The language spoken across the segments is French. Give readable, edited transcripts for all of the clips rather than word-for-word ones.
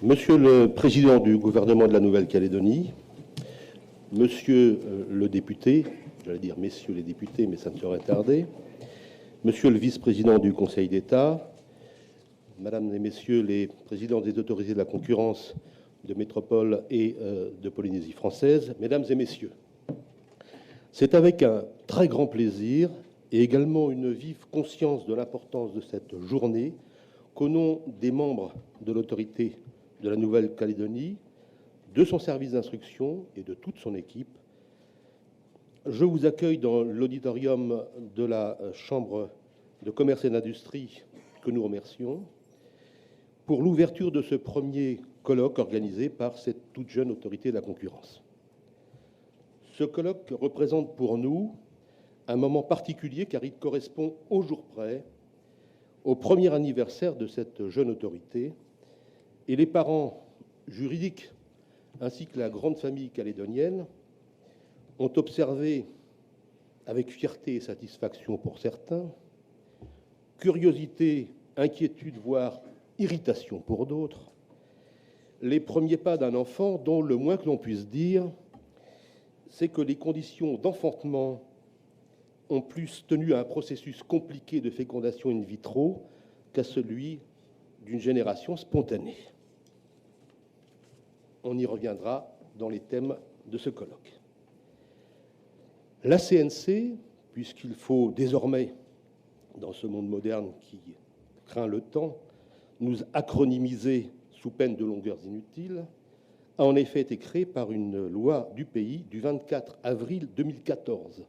Monsieur le Président du gouvernement de la Nouvelle-Calédonie, Monsieur le député, j'allais dire messieurs les députés, mais ça ne serait tardé, Monsieur le vice-président du Conseil d'État, Mesdames et Messieurs les présidents des autorités de la concurrence de métropole et de Polynésie française, Mesdames et Messieurs, c'est avec un très grand plaisir et également une vive conscience de l'importance de cette journée qu'au nom des membres de l'autorité de la Nouvelle-Calédonie, de son service d'instruction et de toute son équipe, je vous accueille dans l'auditorium de la Chambre de commerce et d'industrie que nous remercions pour l'ouverture de ce premier colloque organisé par cette toute jeune autorité de la concurrence. Ce colloque représente pour nous un moment particulier car il correspond au jour près au premier anniversaire de cette jeune autorité et les parents juridiques ainsi que la grande famille calédonienne ont observé avec fierté et satisfaction pour certains, curiosité, inquiétude, voire irritation pour d'autres, les premiers pas d'un enfant dont le moins que l'on puisse dire, c'est que les conditions d'enfantement ont plus tenu à un processus compliqué de fécondation in vitro qu'à celui d'une génération spontanée. On y reviendra dans les thèmes de ce colloque. La CNC, puisqu'il faut désormais, dans ce monde moderne qui craint le temps, nous acronymiser sous peine de longueurs inutiles, a en effet été créée par une loi du pays du 24 avril 2014,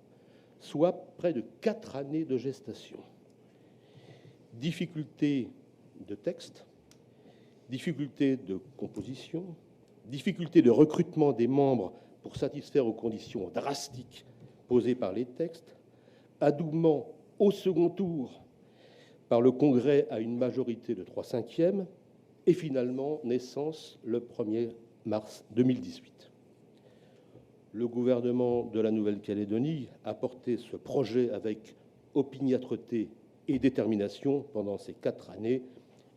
soit près de 4 années de gestation. Difficultés de texte, difficultés de composition, difficultés de recrutement des membres pour satisfaire aux conditions drastiques posées par les textes, adoubement au second tour par le Congrès à une majorité de 3/5, et finalement naissance le 1er mars 2018. Le gouvernement de la Nouvelle-Calédonie a porté ce projet avec opiniâtreté et détermination pendant ces 4 années,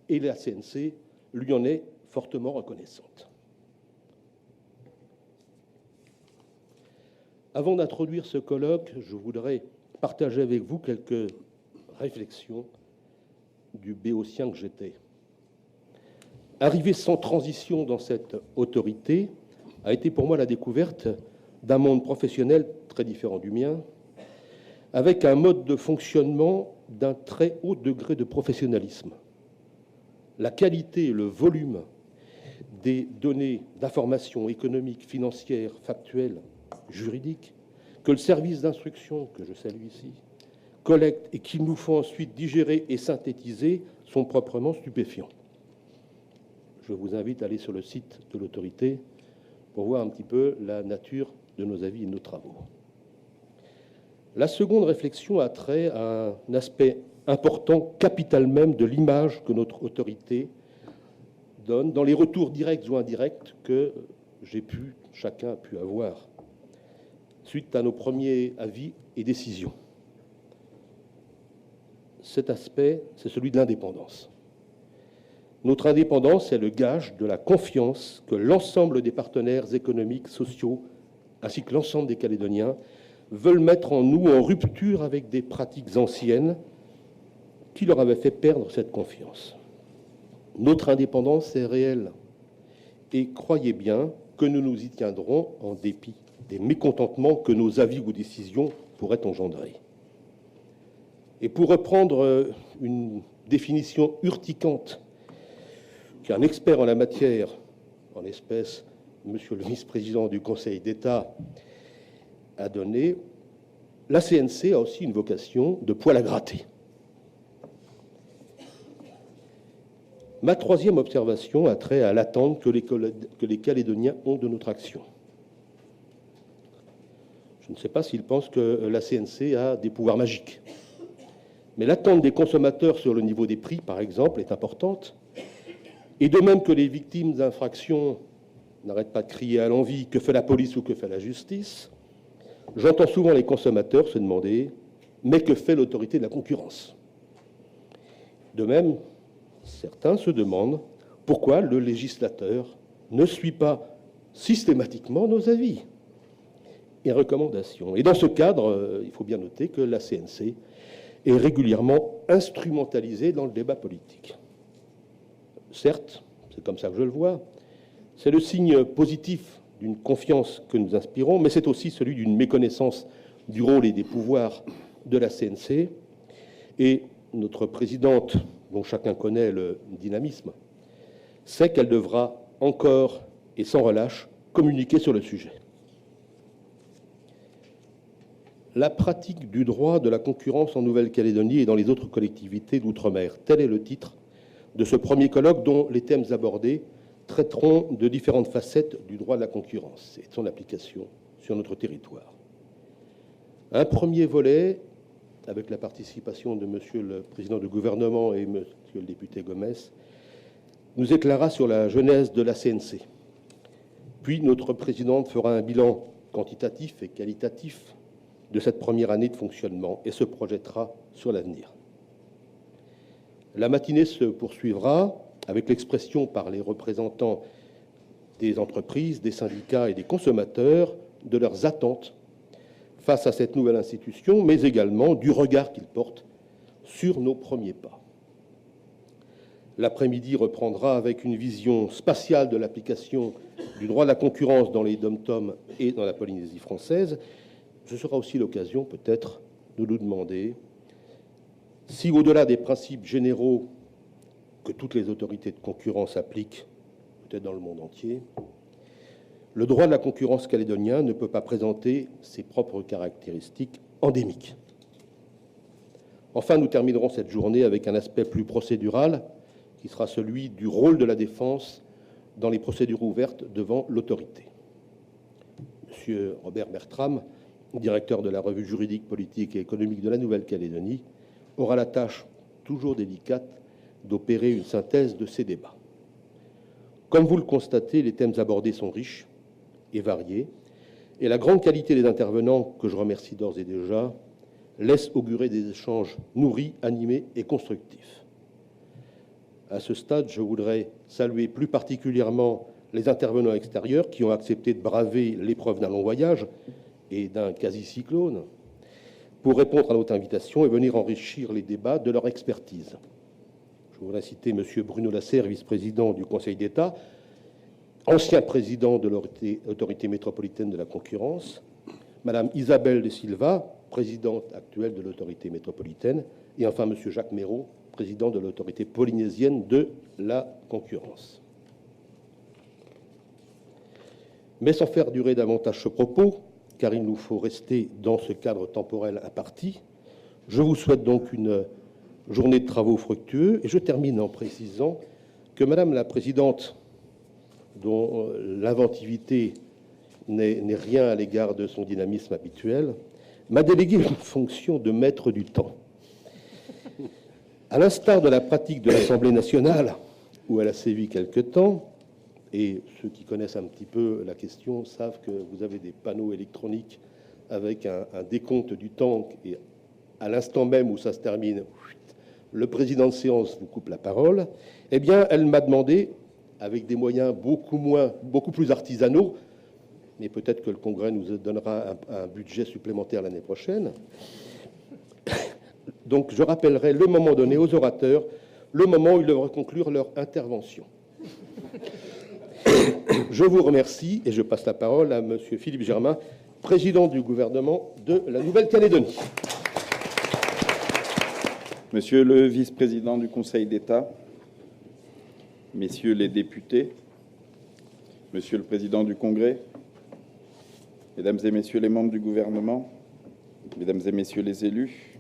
et la CNC lui en est fortement reconnaissante. Avant d'introduire ce colloque, je voudrais partager avec vous quelques réflexions du béotien que j'étais. Arriver sans transition dans cette autorité a été pour moi la découverte d'un monde professionnel très différent du mien, avec un mode de fonctionnement d'un très haut degré de professionnalisme. La qualité et le volume des données d'information économique, financière, factuelle, juridique, que le service d'instruction, que je salue ici, collecte et qu'il nous faut ensuite digérer et synthétiser sont proprement stupéfiants. Je vous invite à aller sur le site de l'autorité pour voir un petit peu la nature de nos avis et de nos travaux. La seconde réflexion a trait à un aspect important, capital même de l'image que notre autorité donne dans les retours directs ou indirects que chacun a pu avoir suite à nos premiers avis et décisions. Cet aspect, c'est celui de l'indépendance. Notre indépendance est le gage de la confiance que l'ensemble des partenaires économiques, sociaux, ainsi que l'ensemble des Calédoniens veulent mettre en nous en rupture avec des pratiques anciennes qui leur avaient fait perdre cette confiance. Notre indépendance est réelle et croyez bien que nous nous y tiendrons en dépit des mécontentements que nos avis ou décisions pourraient engendrer. Et pour reprendre une définition urticante qu'un expert en la matière, en l'espèce Monsieur le vice-président du Conseil d'État, a donnée, la CNC a aussi une vocation de poil à gratter. Ma troisième observation a trait à l'attente que les Calédoniens ont de notre action. Je ne sais pas s'ils pensent que la CNC a des pouvoirs magiques. Mais l'attente des consommateurs sur le niveau des prix, par exemple, est importante. Et de même que les victimes d'infractions n'arrêtent pas de crier à l'envi « que fait la police ou que fait la justice ?», j'entends souvent les consommateurs se demander « mais que fait l'autorité de la concurrence ?» De même, certains se demandent pourquoi le législateur ne suit pas systématiquement nos avis et recommandations. Et dans ce cadre, il faut bien noter que la CNC est régulièrement instrumentalisée dans le débat politique. Certes, c'est comme ça que je le vois, c'est le signe positif d'une confiance que nous inspirons, mais c'est aussi celui d'une méconnaissance du rôle et des pouvoirs de la CNC. Et notre présidente, dont chacun connaît le dynamisme, sait qu'elle devra encore et sans relâche communiquer sur le sujet. La pratique du droit de la concurrence en Nouvelle-Calédonie et dans les autres collectivités d'outre-mer, tel est le titre de ce premier colloque dont les thèmes abordés traiteront de différentes facettes du droit de la concurrence et de son application sur notre territoire. Un premier volet, avec la participation de Monsieur le Président du gouvernement et Monsieur le député Gomes, nous éclairera sur la genèse de la CNC. Puis notre présidente fera un bilan quantitatif et qualitatif de cette première année de fonctionnement et se projettera sur l'avenir. La matinée se poursuivra avec l'expression par les représentants des entreprises, des syndicats et des consommateurs de leurs attentes face à cette nouvelle institution, mais également du regard qu'ils portent sur nos premiers pas. L'après-midi reprendra avec une vision spatiale de l'application du droit de la concurrence dans les DOM-TOM et dans la Polynésie française. Ce sera aussi l'occasion, peut-être, de nous demander si, au-delà des principes généraux que toutes les autorités de concurrence appliquent, peut-être dans le monde entier, le droit de la concurrence calédonien ne peut pas présenter ses propres caractéristiques endémiques. Enfin, nous terminerons cette journée avec un aspect plus procédural, qui sera celui du rôle de la défense dans les procédures ouvertes devant l'autorité. Monsieur Robert Bertram, directeur de la revue juridique, politique et économique de la Nouvelle-Calédonie, aura la tâche toujours délicate d'opérer une synthèse de ces débats. Comme vous le constatez, les thèmes abordés sont riches et variés, et la grande qualité des intervenants, que je remercie d'ores et déjà, laisse augurer des échanges nourris, animés et constructifs. À ce stade, je voudrais saluer plus particulièrement les intervenants extérieurs qui ont accepté de braver l'épreuve d'un long voyage et d'un quasi-cyclone pour répondre à notre invitation et venir enrichir les débats de leur expertise. Je voudrais citer M. Bruno Lasserre, vice-président du Conseil d'État, ancien président de l'autorité métropolitaine de la concurrence, Mme Isabelle de Silva, présidente actuelle de l'autorité métropolitaine, et enfin M. Jacques Méraud, président de l'autorité polynésienne de la concurrence. Mais sans faire durer davantage ce propos, car il nous faut rester dans ce cadre temporel imparti, je vous souhaite donc une journée de travaux fructueux, et je termine en précisant que Madame la Présidente, dont l'inventivité n'est rien à l'égard de son dynamisme habituel, m'a délégué une fonction de maître du temps. À l'instar de la pratique de l'Assemblée nationale, où elle a sévi quelque temps, et ceux qui connaissent un petit peu la question savent que vous avez des panneaux électroniques avec un décompte du temps, et à l'instant même où ça se termine, le président de séance vous coupe la parole. Eh bien, elle m'a demandé, avec des moyens beaucoup plus artisanaux, mais peut-être que le Congrès nous donnera un budget supplémentaire l'année prochaine. Donc, je rappellerai le moment donné aux orateurs, le moment où ils devraient conclure leur intervention. Je vous remercie et je passe la parole à Monsieur Philippe Germain, président du gouvernement de la Nouvelle-Calédonie. Monsieur le vice-président du Conseil d'État, messieurs les députés, monsieur le président du Congrès, mesdames et messieurs les membres du gouvernement, mesdames et messieurs les élus,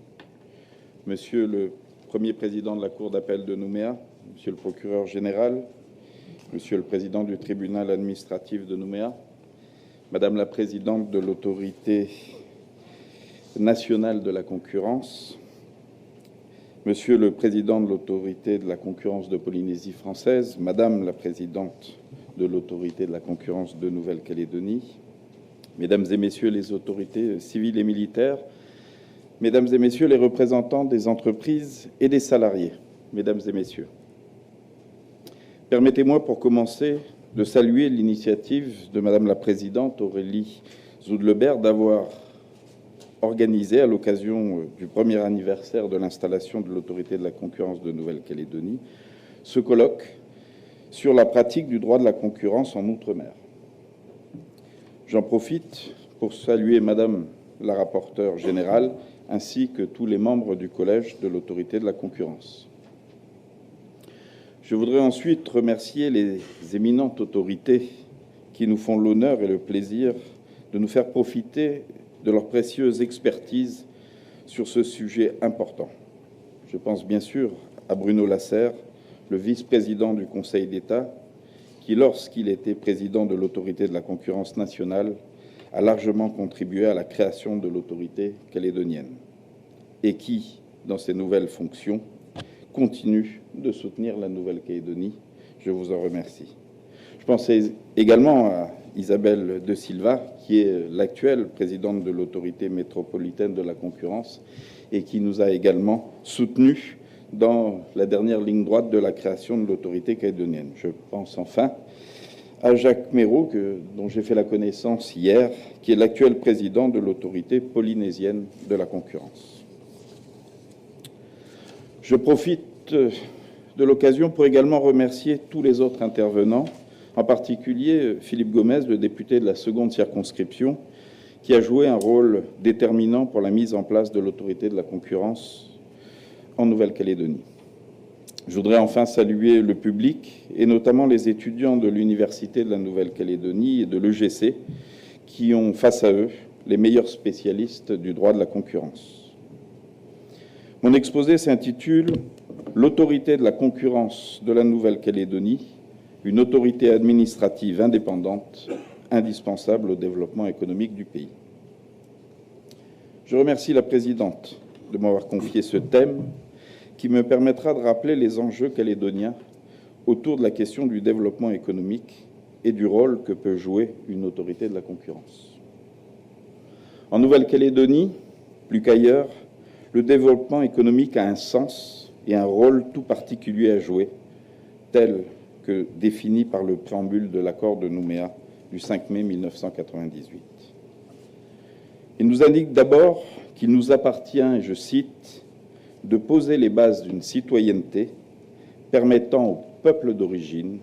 monsieur le premier président de la Cour d'appel de Nouméa, monsieur le procureur général, monsieur le président du tribunal administratif de Nouméa, madame la présidente de l'autorité nationale de la concurrence, monsieur le président de l'autorité de la concurrence de Polynésie française, madame la présidente de l'autorité de la concurrence de Nouvelle-Calédonie, mesdames et messieurs les autorités civiles et militaires, mesdames et messieurs les représentants des entreprises et des salariés, mesdames et messieurs, Permettez-moi pour commencer de saluer l'initiative de Madame la Présidente Aurélie Zoudlebert d'avoir organisé, à l'occasion du premier anniversaire de l'installation de l'autorité de la concurrence de Nouvelle-Calédonie, ce colloque sur la pratique du droit de la concurrence en Outre-mer. J'en profite pour saluer Madame la rapporteure générale ainsi que tous les membres du collège de l'autorité de la concurrence. Je voudrais ensuite remercier les éminentes autorités qui nous font l'honneur et le plaisir de nous faire profiter de leur précieuse expertise sur ce sujet important. Je pense bien sûr à Bruno Lasserre, le vice-président du Conseil d'État, qui, lorsqu'il était président de l'autorité de la concurrence nationale, a largement contribué à la création de l'autorité calédonienne et qui, dans ses nouvelles fonctions, continue de soutenir la Nouvelle-Calédonie. Je vous en remercie. Je pensais également à Isabelle de Silva, qui est l'actuelle présidente de l'autorité métropolitaine de la concurrence et qui nous a également soutenus dans la dernière ligne droite de la création de l'autorité calédonienne. Je pense enfin à Jacques Méraud, dont j'ai fait la connaissance hier, qui est l'actuel président de l'autorité polynésienne de la concurrence. Je profite de l'occasion pour également remercier tous les autres intervenants, en particulier Philippe Gomez, le député de la seconde circonscription, qui a joué un rôle déterminant pour la mise en place de l'autorité de la concurrence en Nouvelle-Calédonie. Je voudrais enfin saluer le public, et notamment les étudiants de l'Université de la Nouvelle-Calédonie et de l'EGC, qui ont face à eux les meilleurs spécialistes du droit de la concurrence. Mon exposé s'intitule « L'autorité de la concurrence de la Nouvelle-Calédonie, une autorité administrative indépendante, indispensable au développement économique du pays ». Je remercie la présidente de m'avoir confié ce thème qui me permettra de rappeler les enjeux calédoniens autour de la question du développement économique et du rôle que peut jouer une autorité de la concurrence. En Nouvelle-Calédonie, plus qu'ailleurs, le développement économique a un sens et un rôle tout particulier à jouer, tel que défini par le préambule de l'accord de Nouméa du 5 mai 1998. Il nous indique d'abord qu'il nous appartient, et je cite, « de poser les bases d'une citoyenneté permettant au peuple d'origine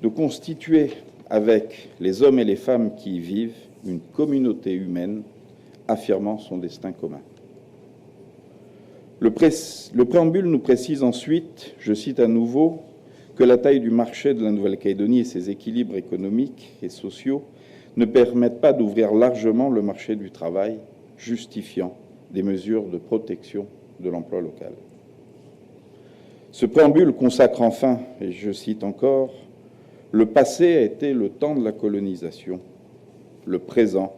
de constituer avec les hommes et les femmes qui y vivent une communauté humaine affirmant son destin commun ». Le préambule nous précise ensuite, je cite à nouveau, que la taille du marché de la Nouvelle-Calédonie et ses équilibres économiques et sociaux ne permettent pas d'ouvrir largement le marché du travail, justifiant des mesures de protection de l'emploi local. Ce préambule consacre enfin, et je cite encore, « Le passé a été le temps de la colonisation, le présent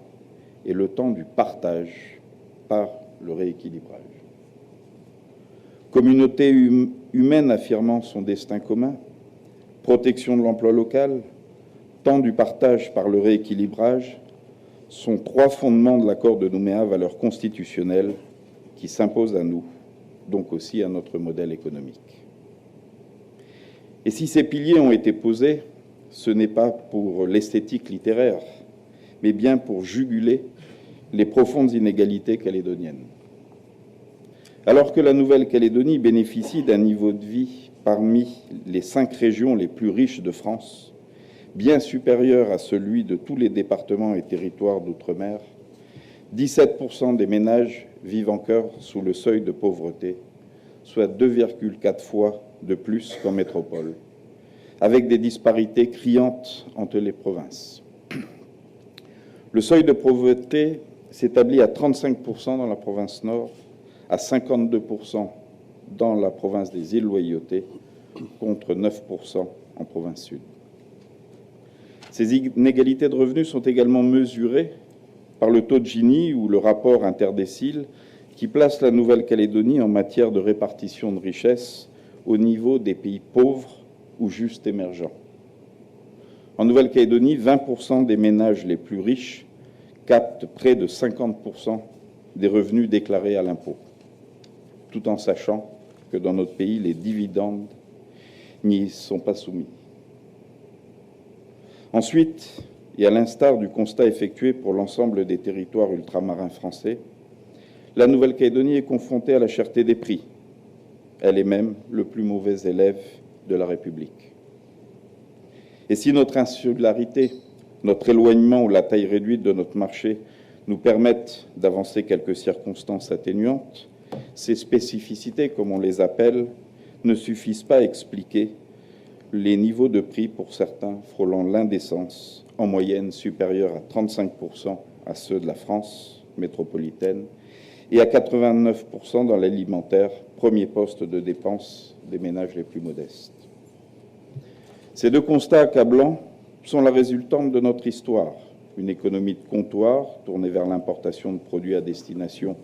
est le temps du partage par le rééquilibrage. » Communauté humaine affirmant son destin commun, protection de l'emploi local, temps du partage par le rééquilibrage sont trois fondements de l'accord de Nouméa, valeurs constitutionnelles qui s'imposent à nous, donc aussi à notre modèle économique. Et si ces piliers ont été posés, ce n'est pas pour l'esthétique littéraire, mais bien pour juguler les profondes inégalités calédoniennes. Alors que la Nouvelle-Calédonie bénéficie d'un niveau de vie parmi les 5 régions les plus riches de France, bien supérieur à celui de tous les départements et territoires d'outre-mer, 17% des ménages vivent encore sous le seuil de pauvreté, soit 2,4 fois de plus qu'en métropole, avec des disparités criantes entre les provinces. Le seuil de pauvreté s'établit à 35% dans la province Nord, à 52% dans la province des îles Loyauté, contre 9% en province Sud. Ces inégalités de revenus sont également mesurées par le taux de Gini ou le rapport interdécile qui place la Nouvelle-Calédonie en matière de répartition de richesses au niveau des pays pauvres ou juste émergents. En Nouvelle-Calédonie, 20% des ménages les plus riches captent près de 50% des revenus déclarés à l'impôt, tout en sachant que dans notre pays, les dividendes n'y sont pas soumis. Ensuite, et à l'instar du constat effectué pour l'ensemble des territoires ultramarins français, la Nouvelle-Calédonie est confrontée à la cherté des prix. Elle est même le plus mauvais élève de la République. Et si notre insularité, notre éloignement ou la taille réduite de notre marché nous permettent d'avancer quelques circonstances atténuantes, ces spécificités, comme on les appelle, ne suffisent pas à expliquer les niveaux de prix pour certains frôlant l'indécence, en moyenne supérieurs à 35% à ceux de la France métropolitaine et à 89% dans l'alimentaire, premier poste de dépense des ménages les plus modestes. Ces deux constats accablants sont la résultante de notre histoire, une économie de comptoir tournée vers l'importation de produits à destination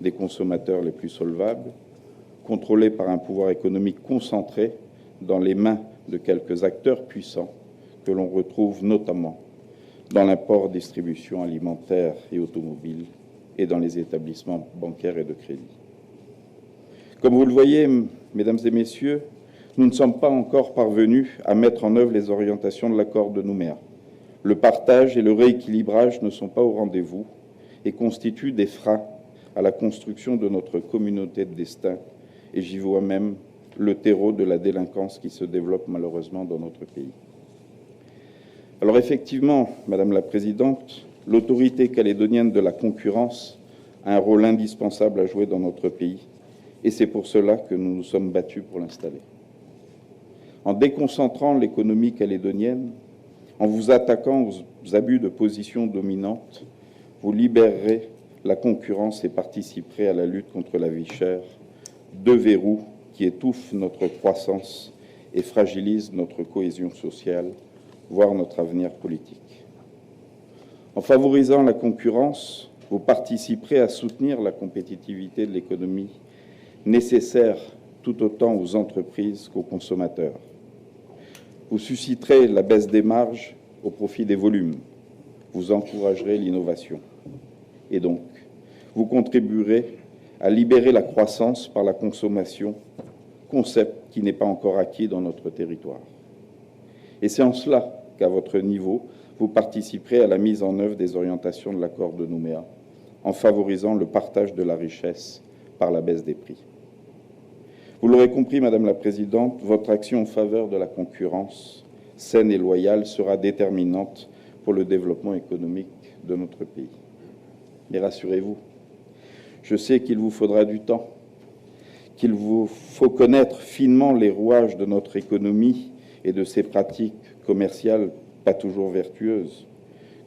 des consommateurs les plus solvables, contrôlée par un pouvoir économique concentré dans les mains de quelques acteurs puissants que l'on retrouve notamment dans l'import-distribution alimentaire et automobile et dans les établissements bancaires et de crédit. Comme vous le voyez, mesdames et messieurs, nous ne sommes pas encore parvenus à mettre en œuvre les orientations de l'accord de Nouméa. Le partage et le rééquilibrage ne sont pas au rendez-vous et constituent des freins à la construction de notre communauté de destin, et j'y vois même le terreau de la délinquance qui se développe malheureusement dans notre pays. Alors effectivement, Madame la Présidente, l'autorité calédonienne de la concurrence a un rôle indispensable à jouer dans notre pays, et c'est pour cela que nous nous sommes battus pour l'installer. En déconcentrant l'économie calédonienne, en vous attaquant aux abus de position dominante, vous libérerez la concurrence et participerez à la lutte contre la vie chère, deux verrous qui étouffent notre croissance et fragilisent notre cohésion sociale, voire notre avenir politique. En favorisant la concurrence, vous participerez à soutenir la compétitivité de l'économie, nécessaire tout autant aux entreprises qu'aux consommateurs. Vous susciterez la baisse des marges au profit des volumes. Vous encouragerez l'innovation. Et donc, vous contribuerez à libérer la croissance par la consommation, concept qui n'est pas encore acquis dans notre territoire. Et c'est en cela qu'à votre niveau, vous participerez à la mise en œuvre des orientations de l'accord de Nouméa, en favorisant le partage de la richesse par la baisse des prix. Vous l'aurez compris, Madame la Présidente, votre action en faveur de la concurrence saine et loyale sera déterminante pour le développement économique de notre pays. Mais rassurez-vous, je sais qu'il vous faudra du temps, qu'il vous faut connaître finement les rouages de notre économie et de ses pratiques commerciales pas toujours vertueuses,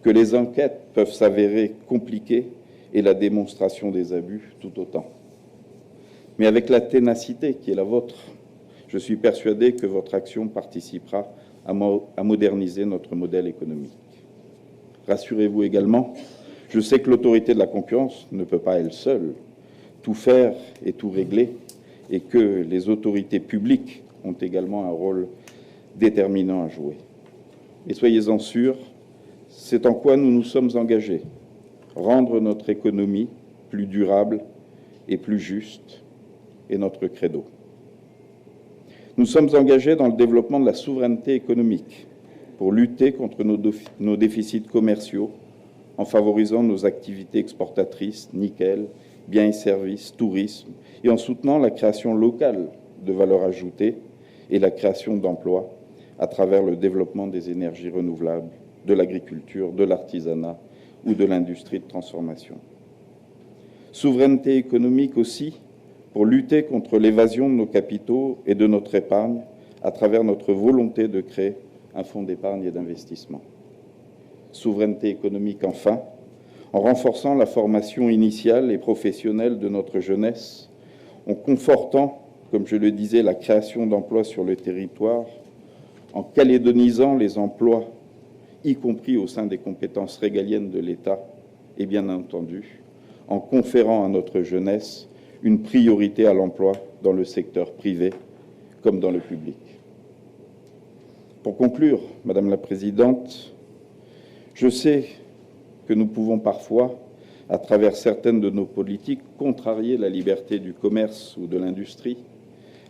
que les enquêtes peuvent s'avérer compliquées et la démonstration des abus tout autant. Mais avec la ténacité qui est la vôtre, je suis persuadé que votre action participera à moderniser notre modèle économique. Rassurez-vous également, je sais que l'autorité de la concurrence ne peut pas elle seule tout faire et tout régler, et que les autorités publiques ont également un rôle déterminant à jouer. Et soyez-en sûrs, c'est en quoi nous nous sommes engagés, rendre notre économie plus durable et plus juste, est notre credo. Nous sommes engagés dans le développement de la souveraineté économique pour lutter contre nos déficits commerciaux en favorisant nos activités exportatrices, nickel, biens et services, tourisme, et en soutenant la création locale de valeur ajoutée et la création d'emplois à travers le développement des énergies renouvelables, de l'agriculture, de l'artisanat ou de l'industrie de transformation. Souveraineté économique aussi pour lutter contre l'évasion de nos capitaux et de notre épargne à travers notre volonté de créer un fonds d'épargne et d'investissement. Souveraineté économique enfin, en renforçant la formation initiale et professionnelle de notre jeunesse, en confortant, comme je le disais, la création d'emplois sur le territoire, en calédonisant les emplois, y compris au sein des compétences régaliennes de l'État, et bien entendu, en conférant à notre jeunesse une priorité à l'emploi dans le secteur privé comme dans le public. Pour conclure, Madame la Présidente, je sais que nous pouvons parfois, à travers certaines de nos politiques, contrarier la liberté du commerce ou de l'industrie,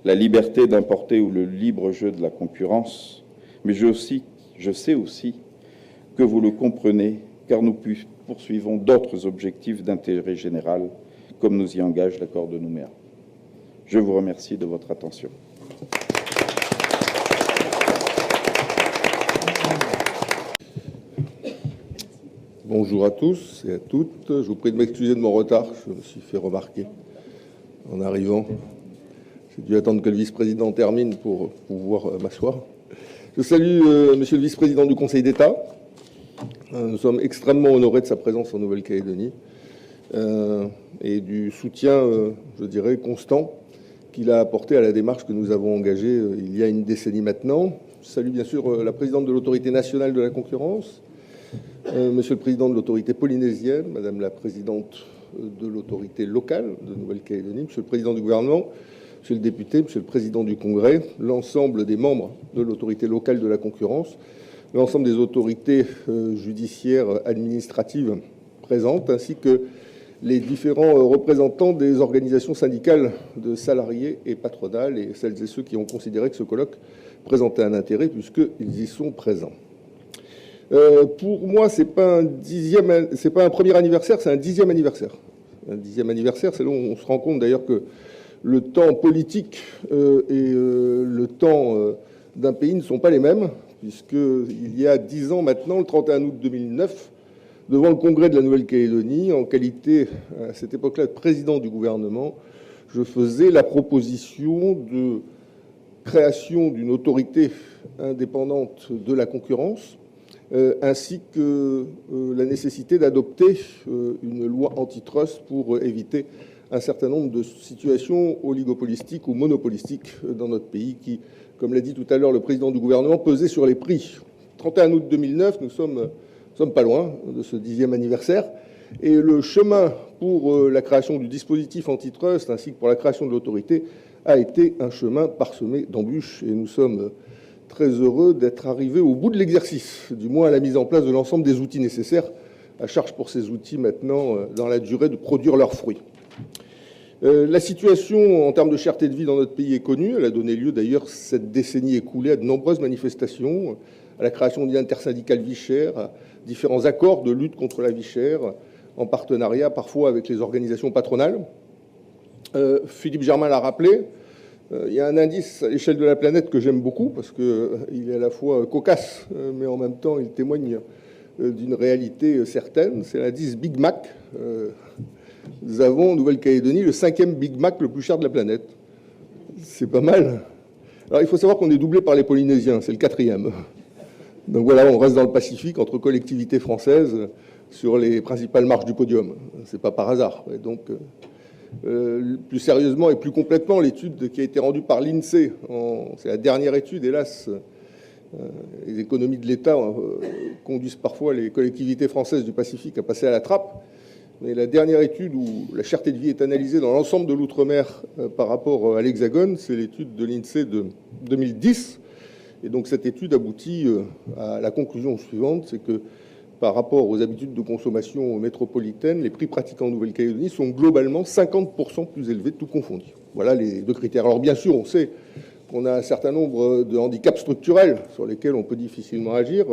la liberté d'importer ou le libre jeu de la concurrence, mais je sais aussi que vous le comprenez, car nous poursuivons d'autres objectifs d'intérêt général, comme nous y engage l'accord de Nouméa. Je vous remercie de votre attention. Bonjour à tous et à toutes. Je vous prie de m'excuser de mon retard. Je me suis fait remarquer en arrivant. J'ai dû attendre que le vice-président termine pour pouvoir m'asseoir. Je salue monsieur le vice-président du Conseil d'État. Nous sommes extrêmement honorés de sa présence en Nouvelle-Calédonie et du soutien, je dirais, constant qu'il a apporté à la démarche que nous avons engagée il y a une décennie maintenant. Je salue bien sûr la présidente de l'Autorité nationale de la concurrence, monsieur le président de l'autorité polynésienne, madame la présidente de l'autorité locale de Nouvelle-Calédonie, monsieur le président du gouvernement, monsieur le député, monsieur le président du Congrès, l'ensemble des membres de l'autorité locale de la concurrence, l'ensemble des autorités judiciaires, administratives présentes, ainsi que les différents représentants des organisations syndicales de salariés et patronales et celles et ceux qui ont considéré que ce colloque présentait un intérêt puisqu'ils y sont présents. Pour moi, c'est pas un premier anniversaire, c'est un 10e anniversaire. Un 10e anniversaire, c'est là où on se rend compte d'ailleurs que le temps politique et le temps d'un pays ne sont pas les mêmes, puisqu'il y a 10 ans maintenant, le 31 août 2009, devant le Congrès de la Nouvelle-Calédonie, en qualité, à cette époque-là, de président du gouvernement, je faisais la proposition de création d'une autorité indépendante de la concurrence, ainsi que la nécessité d'adopter une loi antitrust pour éviter un certain nombre de situations oligopolistiques ou monopolistiques dans notre pays qui, comme l'a dit tout à l'heure le président du gouvernement, pesaient sur les prix. 31 août 2009, nous sommes pas loin de ce 10e anniversaire. Et le chemin pour la création du dispositif antitrust ainsi que pour la création de l'autorité a été un chemin parsemé d'embûches. Et nous sommes très heureux d'être arrivés au bout de l'exercice, du moins à la mise en place de l'ensemble des outils nécessaires, à charge pour ces outils maintenant, dans la durée, de produire leurs fruits. La situation en termes de cherté de vie dans notre pays est connue. Elle a donné lieu d'ailleurs cette décennie écoulée à de nombreuses manifestations, à la création d'une intersyndicale vie chère, à différents accords de lutte contre la vie chère, en partenariat parfois avec les organisations patronales. Philippe Germain l'a rappelé, il y a un indice à l'échelle de la planète que j'aime beaucoup parce qu'il est à la fois cocasse, mais en même temps il témoigne d'une réalité certaine. C'est l'indice Big Mac. Nous avons en Nouvelle-Calédonie le 5e Big Mac le plus cher de la planète. C'est pas mal. Alors il faut savoir qu'on est doublé par les Polynésiens, c'est le 4e. Donc voilà, on reste dans le Pacifique entre collectivités françaises sur les principales marches du podium. C'est pas par hasard. Et donc, plus sérieusement et plus complètement, l'étude qui a été rendue par l'INSEE, c'est la dernière étude, hélas, les économies de l'État conduisent parfois les collectivités françaises du Pacifique à passer à la trappe. Mais la dernière étude où la cherté de vie est analysée dans l'ensemble de l'outre-mer par rapport à l'Hexagone, c'est l'étude de l'INSEE de 2010. Et donc cette étude aboutit à la conclusion suivante, c'est que par rapport aux habitudes de consommation métropolitaines, les prix pratiqués en Nouvelle-Calédonie sont globalement 50% plus élevés, tout confondu. Voilà les deux critères. Alors bien sûr, on sait qu'on a un certain nombre de handicaps structurels sur lesquels on peut difficilement agir.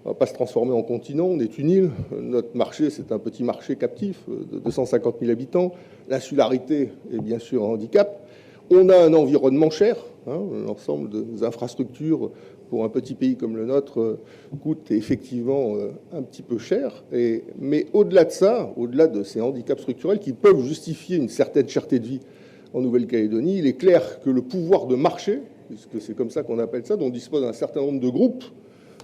On ne va pas se transformer en continent, on est une île. Notre marché, c'est un petit marché captif de 250 000 habitants. L'insularité est bien sûr un handicap. On a un environnement cher. L'ensemble des infrastructures pour un petit pays comme le nôtre coûte effectivement un petit peu cher. Mais au-delà de ça, au-delà de ces handicaps structurels qui peuvent justifier une certaine cherté de vie en Nouvelle-Calédonie, il est clair que le pouvoir de marché, puisque c'est comme ça qu'on appelle ça, dont dispose un certain nombre de groupes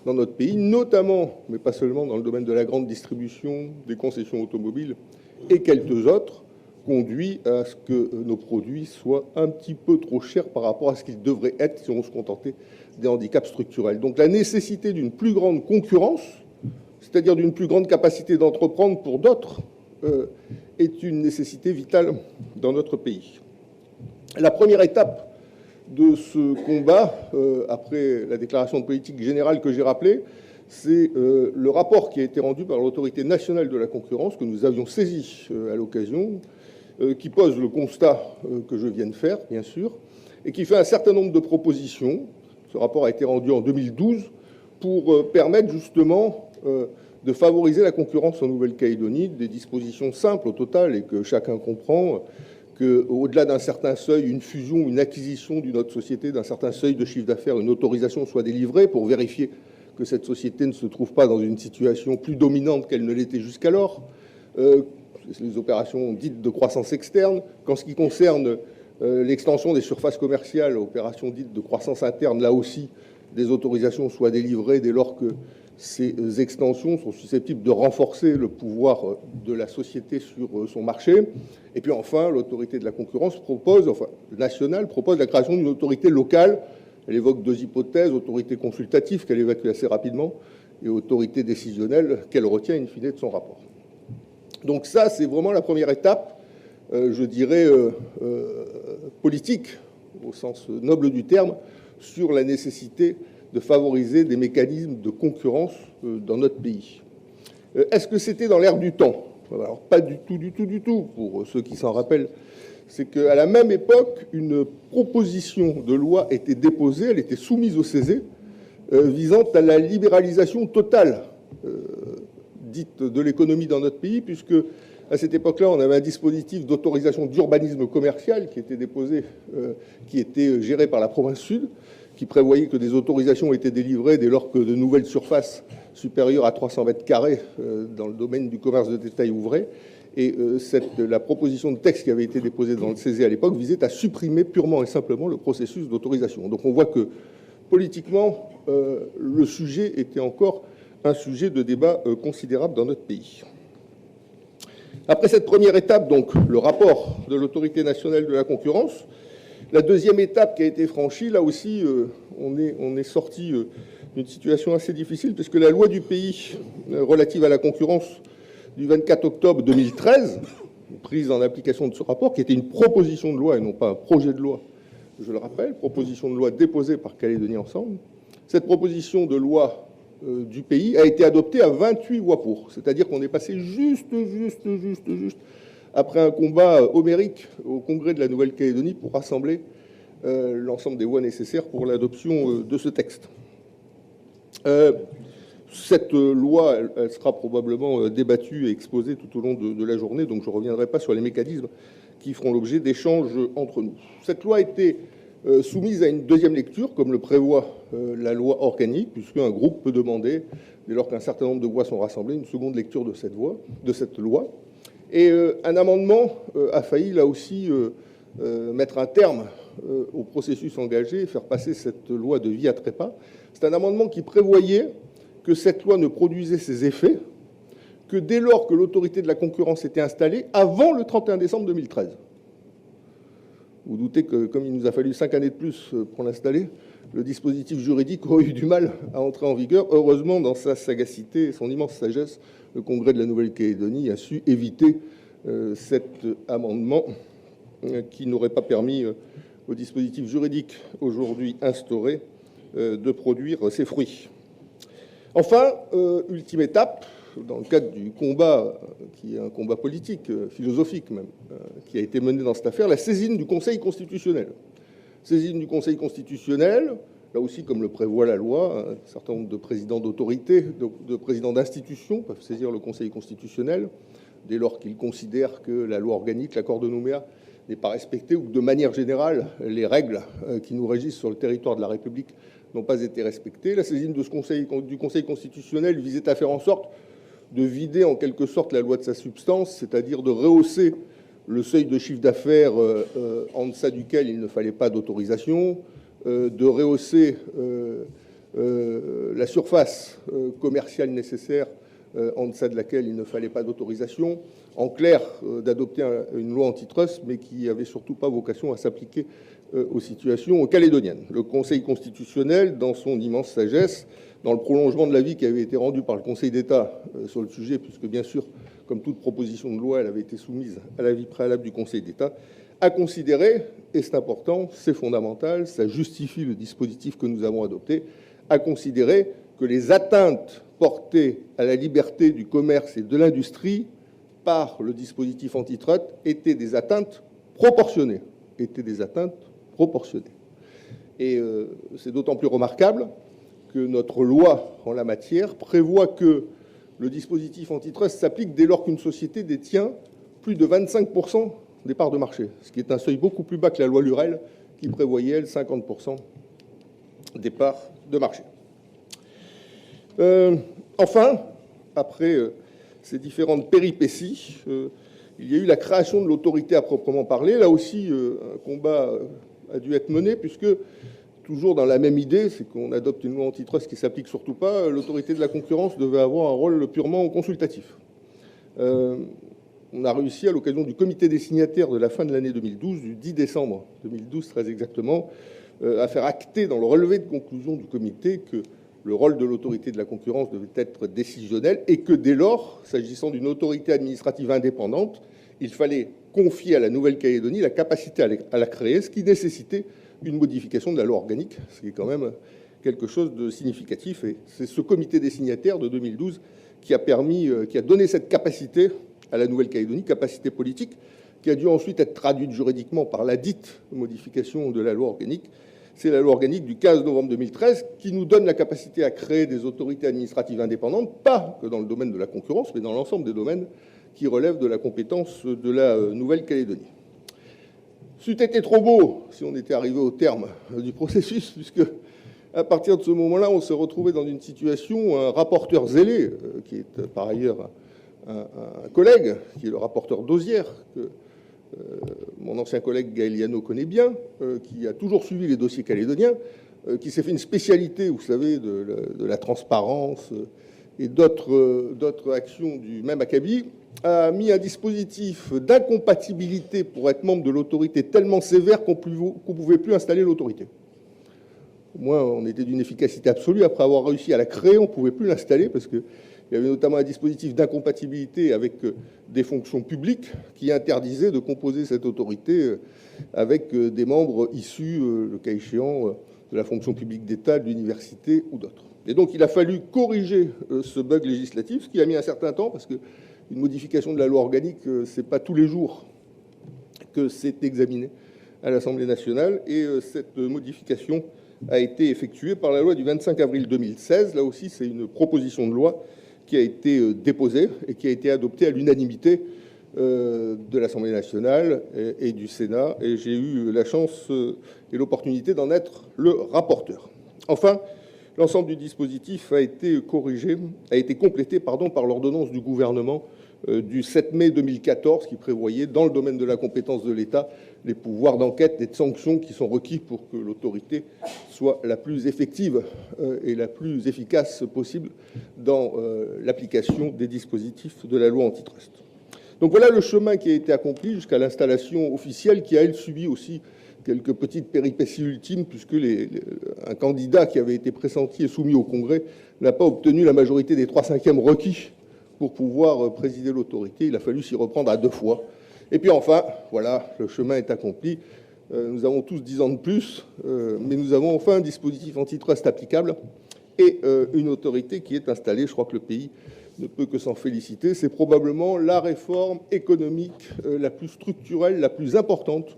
dans notre pays, notamment, mais pas seulement dans le domaine de la grande distribution, des concessions automobiles et quelques autres, conduit à ce que nos produits soient un petit peu trop chers par rapport à ce qu'ils devraient être si on se contentait des handicaps structurels. Donc la nécessité d'une plus grande concurrence, c'est-à-dire d'une plus grande capacité d'entreprendre pour d'autres, est une nécessité vitale dans notre pays. La première étape de ce combat, après la déclaration de politique générale que j'ai rappelée, c'est le rapport qui a été rendu par l'Autorité nationale de la concurrence, que nous avions saisi à l'occasion, qui pose le constat que je viens de faire, bien sûr, et qui fait un certain nombre de propositions. Ce rapport a été rendu en 2012 pour permettre justement de favoriser la concurrence en Nouvelle-Calédonie, des dispositions simples au total et que chacun comprend, qu'au-delà d'un certain seuil, une fusion, une acquisition d'une autre société, d'un certain seuil de chiffre d'affaires, une autorisation soit délivrée pour vérifier que cette société ne se trouve pas dans une situation plus dominante qu'elle ne l'était jusqu'alors. Les opérations dites de croissance externe. Qu'en ce qui concerne l'extension des surfaces commerciales, opérations dites de croissance interne, là aussi, des autorisations soient délivrées dès lors que ces extensions sont susceptibles de renforcer le pouvoir de la société sur son marché. Et puis enfin, l'autorité de la concurrence nationale propose la création d'une autorité locale. Elle évoque deux hypothèses, autorité consultative qu'elle évacue assez rapidement et autorité décisionnelle qu'elle retient in fine de son rapport. Donc ça, c'est vraiment la première étape, je dirais, politique, au sens noble du terme, sur la nécessité de favoriser des mécanismes de concurrence dans notre pays. Est-ce que c'était dans l'air du temps? Alors, pas du tout, pour ceux qui s'en rappellent. C'est qu'à la même époque, une proposition de loi était déposée, elle était soumise au CESE, visant à la libéralisation totale dite de l'économie dans notre pays, puisque à cette époque-là, on avait un dispositif d'autorisation d'urbanisme commercial qui était déposé, qui était géré par la province sud, qui prévoyait que des autorisations étaient délivrées dès lors que de nouvelles surfaces supérieures à 300 mètres carrés dans le domaine du commerce de détail ouvraient. Et la proposition de texte qui avait été déposée dans le CESE à l'époque visait à supprimer purement et simplement le processus d'autorisation. Donc on voit que politiquement, le sujet était encore un sujet de débat considérable dans notre pays. Après cette première étape, donc le rapport de l'autorité nationale de la concurrence, la deuxième étape qui a été franchie, là aussi, on est sorti d'une situation assez difficile, puisque la loi du pays relative à la concurrence du 24 octobre 2013, prise en application de ce rapport, qui était une proposition de loi et non pas un projet de loi, je le rappelle, proposition de loi déposée par Calédonie Ensemble, cette proposition de loi du pays a été adoptée à 28 voix pour, c'est-à-dire qu'on est passé juste après un combat homérique au Congrès de la Nouvelle-Calédonie pour rassembler l'ensemble des voix nécessaires pour l'adoption de ce texte. Cette loi, elle sera probablement débattue et exposée tout au long de la journée, donc je ne reviendrai pas sur les mécanismes qui feront l'objet d'échanges entre nous. Cette loi a été soumise à une deuxième lecture, comme le prévoit la loi organique, puisqu'un groupe peut demander, dès lors qu'un certain nombre de voix sont rassemblées, une seconde lecture de cette loi. Et un amendement a failli, là aussi, mettre un terme au processus engagé et faire passer cette loi de vie à trépas. C'est un amendement qui prévoyait que cette loi ne produisait ses effets que dès lors que l'autorité de la concurrence était installée avant le 31 décembre 2013. Vous doutez que, comme il nous a fallu 5 années de plus pour l'installer, le dispositif juridique aurait eu du mal à entrer en vigueur. Heureusement, dans sa sagacité et son immense sagesse, le Congrès de la Nouvelle-Calédonie a su éviter cet amendement qui n'aurait pas permis au dispositif juridique aujourd'hui instauré de produire ses fruits. Enfin, ultime étape, dans le cadre du combat, qui est un combat politique, philosophique même, qui a été mené dans cette affaire, la saisine du Conseil constitutionnel. Saisine du Conseil constitutionnel, là aussi, comme le prévoit la loi, un certain nombre de présidents d'autorités, de présidents d'institutions peuvent saisir le Conseil constitutionnel dès lors qu'ils considèrent que la loi organique, l'accord de Nouméa, n'est pas respectée ou que, de manière générale, les règles qui nous régissent sur le territoire de la République n'ont pas été respectées. La saisine de du Conseil constitutionnel visait à faire en sorte de vider en quelque sorte la loi de sa substance, c'est-à-dire de rehausser le seuil de chiffre d'affaires en deçà duquel il ne fallait pas d'autorisation, de rehausser la surface commerciale nécessaire en deçà de laquelle il ne fallait pas d'autorisation. En clair, d'adopter une loi antitrust, mais qui avait surtout pas vocation à s'appliquer aux situations calédoniennes. Le Conseil constitutionnel, dans son immense sagesse, dans le prolongement de l'avis qui avait été rendu par le Conseil d'État sur le sujet, puisque bien sûr, comme toute proposition de loi, elle avait été soumise à l'avis préalable du Conseil d'État, a considéré, et c'est important, c'est fondamental, ça justifie le dispositif que nous avons adopté, a considéré que les atteintes portées à la liberté du commerce et de l'industrie par le dispositif antitrust étaient des atteintes proportionnées. proportionnée. Et c'est d'autant plus remarquable que notre loi en la matière prévoit que le dispositif antitrust s'applique dès lors qu'une société détient plus de 25% des parts de marché, ce qui est un seuil beaucoup plus bas que la loi Lurel, qui prévoyait, elle, 50% des parts de marché. Enfin, après ces différentes péripéties, il y a eu la création de l'autorité à proprement parler. Là aussi, un combat a dû être mené, puisque, toujours dans la même idée, c'est qu'on adopte une loi antitrust qui ne s'applique surtout pas, l'autorité de la concurrence devait avoir un rôle purement consultatif. On a réussi, à l'occasion du comité des signataires de la fin de l'année 2012, du 10 décembre 2012 très exactement, à faire acter dans le relevé de conclusion du comité que le rôle de l'autorité de la concurrence devait être décisionnel et que dès lors, s'agissant d'une autorité administrative indépendante, il fallait confier à la Nouvelle-Calédonie la capacité à la créer, ce qui nécessitait une modification de la loi organique, ce qui est quand même quelque chose de significatif. Et c'est ce comité des signataires de 2012 qui a donné cette capacité à la Nouvelle-Calédonie, capacité politique, qui a dû ensuite être traduite juridiquement par la dite modification de la loi organique. C'est la loi organique du 15 novembre 2013 qui nous donne la capacité à créer des autorités administratives indépendantes, pas que dans le domaine de la concurrence, mais dans l'ensemble des domaines qui relèvent de la compétence de la Nouvelle-Calédonie. C'eût été trop beau si on était arrivé au terme du processus, puisque à partir de ce moment-là, on s'est retrouvé dans une situation, un rapporteur zélé, qui est par ailleurs un collègue, qui est le rapporteur d'Auzière, que mon ancien collègue Gaël Liano connaît bien, qui a toujours suivi les dossiers calédoniens, qui s'est fait une spécialité, vous savez, de la transparence et d'autres actions du même acabit, a mis un dispositif d'incompatibilité pour être membre de l'autorité tellement sévère qu'on ne pouvait plus installer l'autorité. Au moins, on était d'une efficacité absolue. Après avoir réussi à la créer, on ne pouvait plus l'installer parce qu'il y avait notamment un dispositif d'incompatibilité avec des fonctions publiques qui interdisait de composer cette autorité avec des membres issus, le cas échéant, de la fonction publique d'État, de l'université ou d'autres. Et donc, il a fallu corriger ce bug législatif, ce qui a mis un certain temps parce qu'une modification de la loi organique, ce n'est pas tous les jours que c'est examiné à l'Assemblée nationale. Et cette modification a été effectuée par la loi du 25 avril 2016. Là aussi, c'est une proposition de loi qui a été déposée et qui a été adoptée à l'unanimité de l'Assemblée nationale et du Sénat. Et j'ai eu la chance et l'opportunité d'en être le rapporteur. Enfin, l'ensemble du dispositif a été complété par l'ordonnance du gouvernement du 7 mai 2014 qui prévoyait, dans le domaine de la compétence de l'État, les pouvoirs d'enquête et de sanctions qui sont requis pour que l'autorité soit la plus effective et la plus efficace possible dans l'application des dispositifs de la loi antitrust. Donc voilà le chemin qui a été accompli jusqu'à l'installation officielle qui a, elle, subi aussi quelques petites péripéties ultimes, puisque un candidat qui avait été pressenti et soumis au Congrès n'a pas obtenu la majorité des 3/5 requis pour pouvoir présider l'autorité. Il a fallu s'y reprendre à 2 fois. Et puis enfin, voilà, le chemin est accompli. Nous avons tous 10 ans de plus, mais nous avons enfin un dispositif antitrust applicable et une autorité qui est installée. Je crois que le pays ne peut que s'en féliciter. C'est probablement la réforme économique la plus structurelle, la plus importante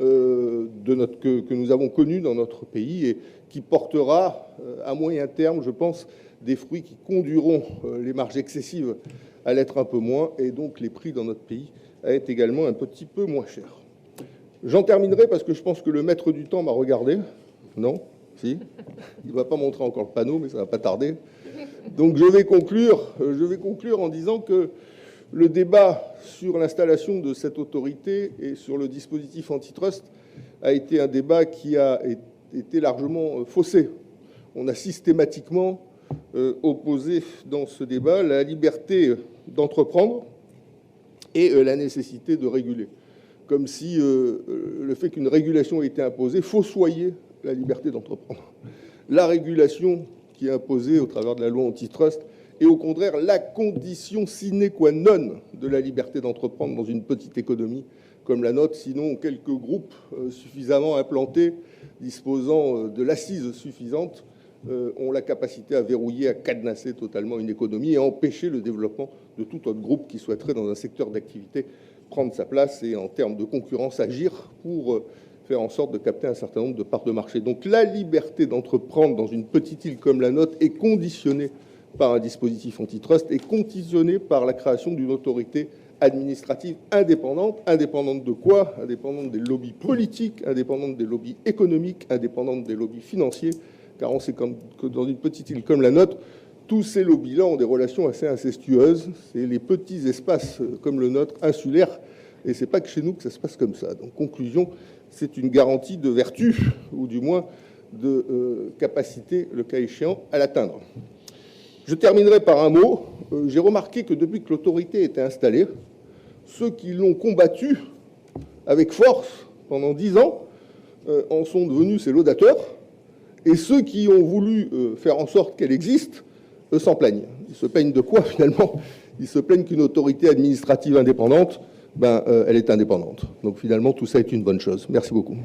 que nous avons connue dans notre pays et qui portera à moyen terme, je pense, des fruits qui conduiront les marges excessives à l'être un peu moins et donc les prix dans notre pays à être également un petit peu moins chers. J'en terminerai parce que je pense que le maître du temps m'a regardé. Non? Si? Il ne va pas montrer encore le panneau, mais ça ne va pas tarder. Donc je vais conclure en disant que le débat sur l'installation de cette autorité et sur le dispositif antitrust a été un débat qui a été largement faussé. On a systématiquement opposé dans ce débat la liberté d'entreprendre et la nécessité de réguler, comme si le fait qu'une régulation ait été imposée fossoyait la liberté d'entreprendre. La régulation qui est imposée au travers de la loi antitrust est au contraire la condition sine qua non de la liberté d'entreprendre dans une petite économie comme la nôtre. Sinon, quelques groupes suffisamment implantés, disposant de l'assise suffisante, ont la capacité à verrouiller, à cadenasser totalement une économie et à empêcher le développement de tout autre groupe qui souhaiterait, dans un secteur d'activité, prendre sa place et, en termes de concurrence, agir pour faire en sorte de capter un certain nombre de parts de marché. Donc la liberté d'entreprendre dans une petite île comme la nôtre est conditionnée par un dispositif antitrust, est conditionnée par la création d'une autorité administrative indépendante. Indépendante de quoi? Indépendante des lobbies politiques, indépendante des lobbies économiques, indépendante des lobbies financiers, car on sait que dans une petite île comme la nôtre, tous ces lobbies-là ont des relations assez incestueuses. C'est les petits espaces comme le nôtre, insulaires, et c'est pas que chez nous que ça se passe comme ça. Donc, conclusion, c'est une garantie de vertu, ou du moins de capacité, le cas échéant, à l'atteindre. Je terminerai par un mot. J'ai remarqué que depuis que l'autorité était installée, ceux qui l'ont combattue avec force pendant 10 ans en sont devenus ses laudateurs, et ceux qui ont voulu faire en sorte qu'elle existe s'en plaignent. Ils se plaignent de quoi, finalement? Ils se plaignent qu'une autorité administrative indépendante, elle est indépendante. Donc, finalement, tout ça est une bonne chose. Merci beaucoup.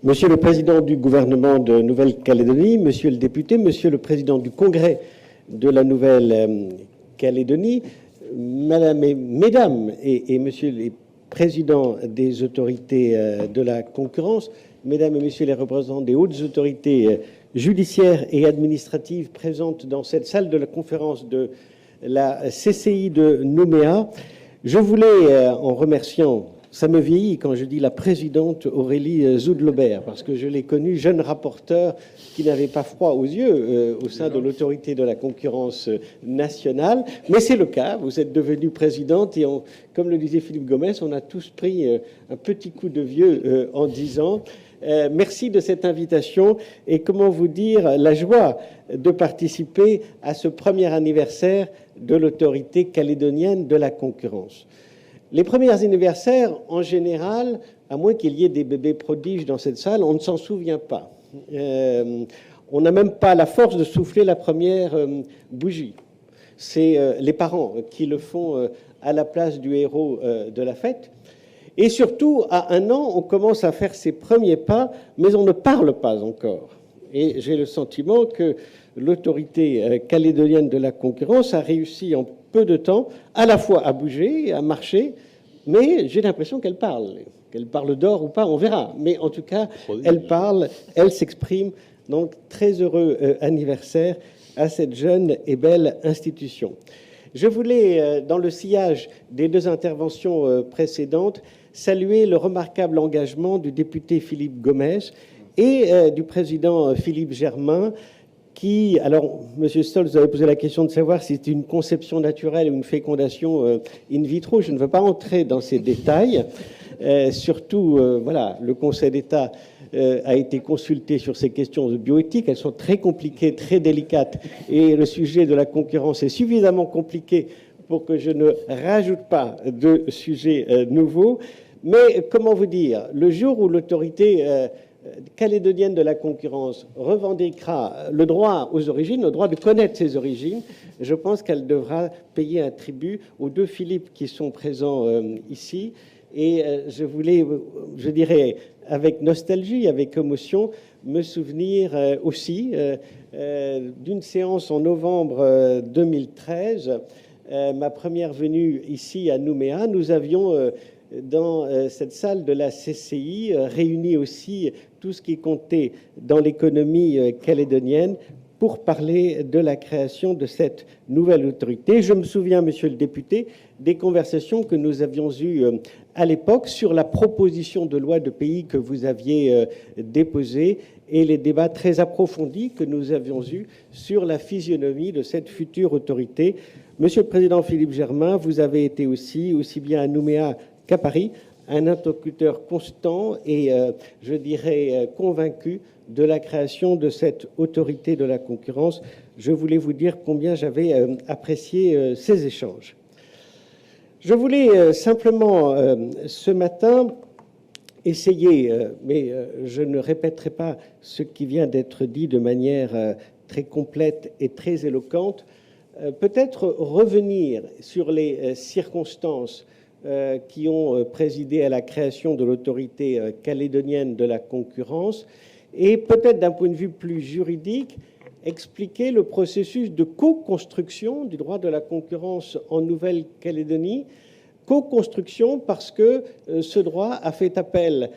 Monsieur le Président du gouvernement de Nouvelle-Calédonie, Monsieur le député, Monsieur le Président du Congrès de la Nouvelle-Calédonie, Mesdames et Messieurs les Présidents des autorités de la concurrence, Mesdames et Messieurs les représentants des hautes autorités judiciaires et administratives présentes dans cette salle de la conférence de la CCI de Nouméa, je voulais, en remerciant, ça me vieillit quand je dis la présidente Aurélie Zoudlobert, parce que je l'ai connue jeune rapporteur qui n'avait pas froid aux yeux au sein de l'autorité de la concurrence nationale, mais c'est le cas, vous êtes devenue présidente et comme le disait Philippe Gomès, on a tous pris un petit coup de vieux en 10 ans. Merci de cette invitation et comment vous dire la joie de participer à ce premier anniversaire de l'autorité calédonienne de la concurrence. Les premiers anniversaires, en général, à moins qu'il y ait des bébés prodiges dans cette salle, on ne s'en souvient pas. On n'a même pas la force de souffler la première bougie. C'est les parents qui le font à la place du héros de la fête. Et surtout, à 1 an, on commence à faire ses premiers pas, mais on ne parle pas encore. Et j'ai le sentiment que l'autorité calédonienne de la concurrence a réussi en peu de temps à la fois à bouger, à marcher, mais j'ai l'impression qu'elle parle. Qu'elle parle d'or ou pas, on verra. Mais en tout cas, elle parle, elle s'exprime. Donc, très heureux anniversaire à cette jeune et belle institution. Je voulais, dans le sillage des 2 interventions précédentes, saluer le remarquable engagement du député Philippe Gomès et du président Philippe Germain, qui, alors, Monsieur Stolz, vous avez posé la question de savoir si c'était une conception naturelle ou une fécondation in vitro. Je ne veux pas entrer dans ces détails. Surtout, voilà, le Conseil d'État a été consulté sur ces questions de bioéthique. Elles sont très compliquées, très délicates, et le sujet de la concurrence est suffisamment compliqué pour que je ne rajoute pas de sujets nouveaux. Mais comment vous dire, le jour où l'autorité calédonienne de la concurrence revendiquera le droit aux origines, le droit de connaître ses origines, je pense qu'elle devra payer un tribut aux 2 Philippe qui sont présents ici. Et je voulais, je dirais, avec nostalgie, avec émotion, me souvenir aussi d'une séance en novembre 2013, ma première venue ici à Nouméa. Nous avions dans cette salle de la CCI réuni aussi tout ce qui comptait dans l'économie calédonienne pour parler de la création de cette nouvelle autorité. Je me souviens, monsieur le député, des conversations que nous avions eues à l'époque sur la proposition de loi de pays que vous aviez déposée et les débats très approfondis que nous avions eus sur la physionomie de cette future autorité. Monsieur le Président Philippe Germain, vous avez été aussi bien à Nouméa qu'à Paris, un interlocuteur constant et, je dirais, convaincu de la création de cette autorité de la concurrence. Je voulais vous dire combien j'avais apprécié ces échanges. Je voulais simplement, ce matin, essayer, mais je ne répéterai pas ce qui vient d'être dit de manière très complète et très éloquente, peut-être revenir sur les circonstances qui ont présidé à la création de l'autorité calédonienne de la concurrence et peut-être d'un point de vue plus juridique, expliquer le processus de co-construction du droit de la concurrence en Nouvelle-Calédonie. Co-construction parce que ce droit a fait appel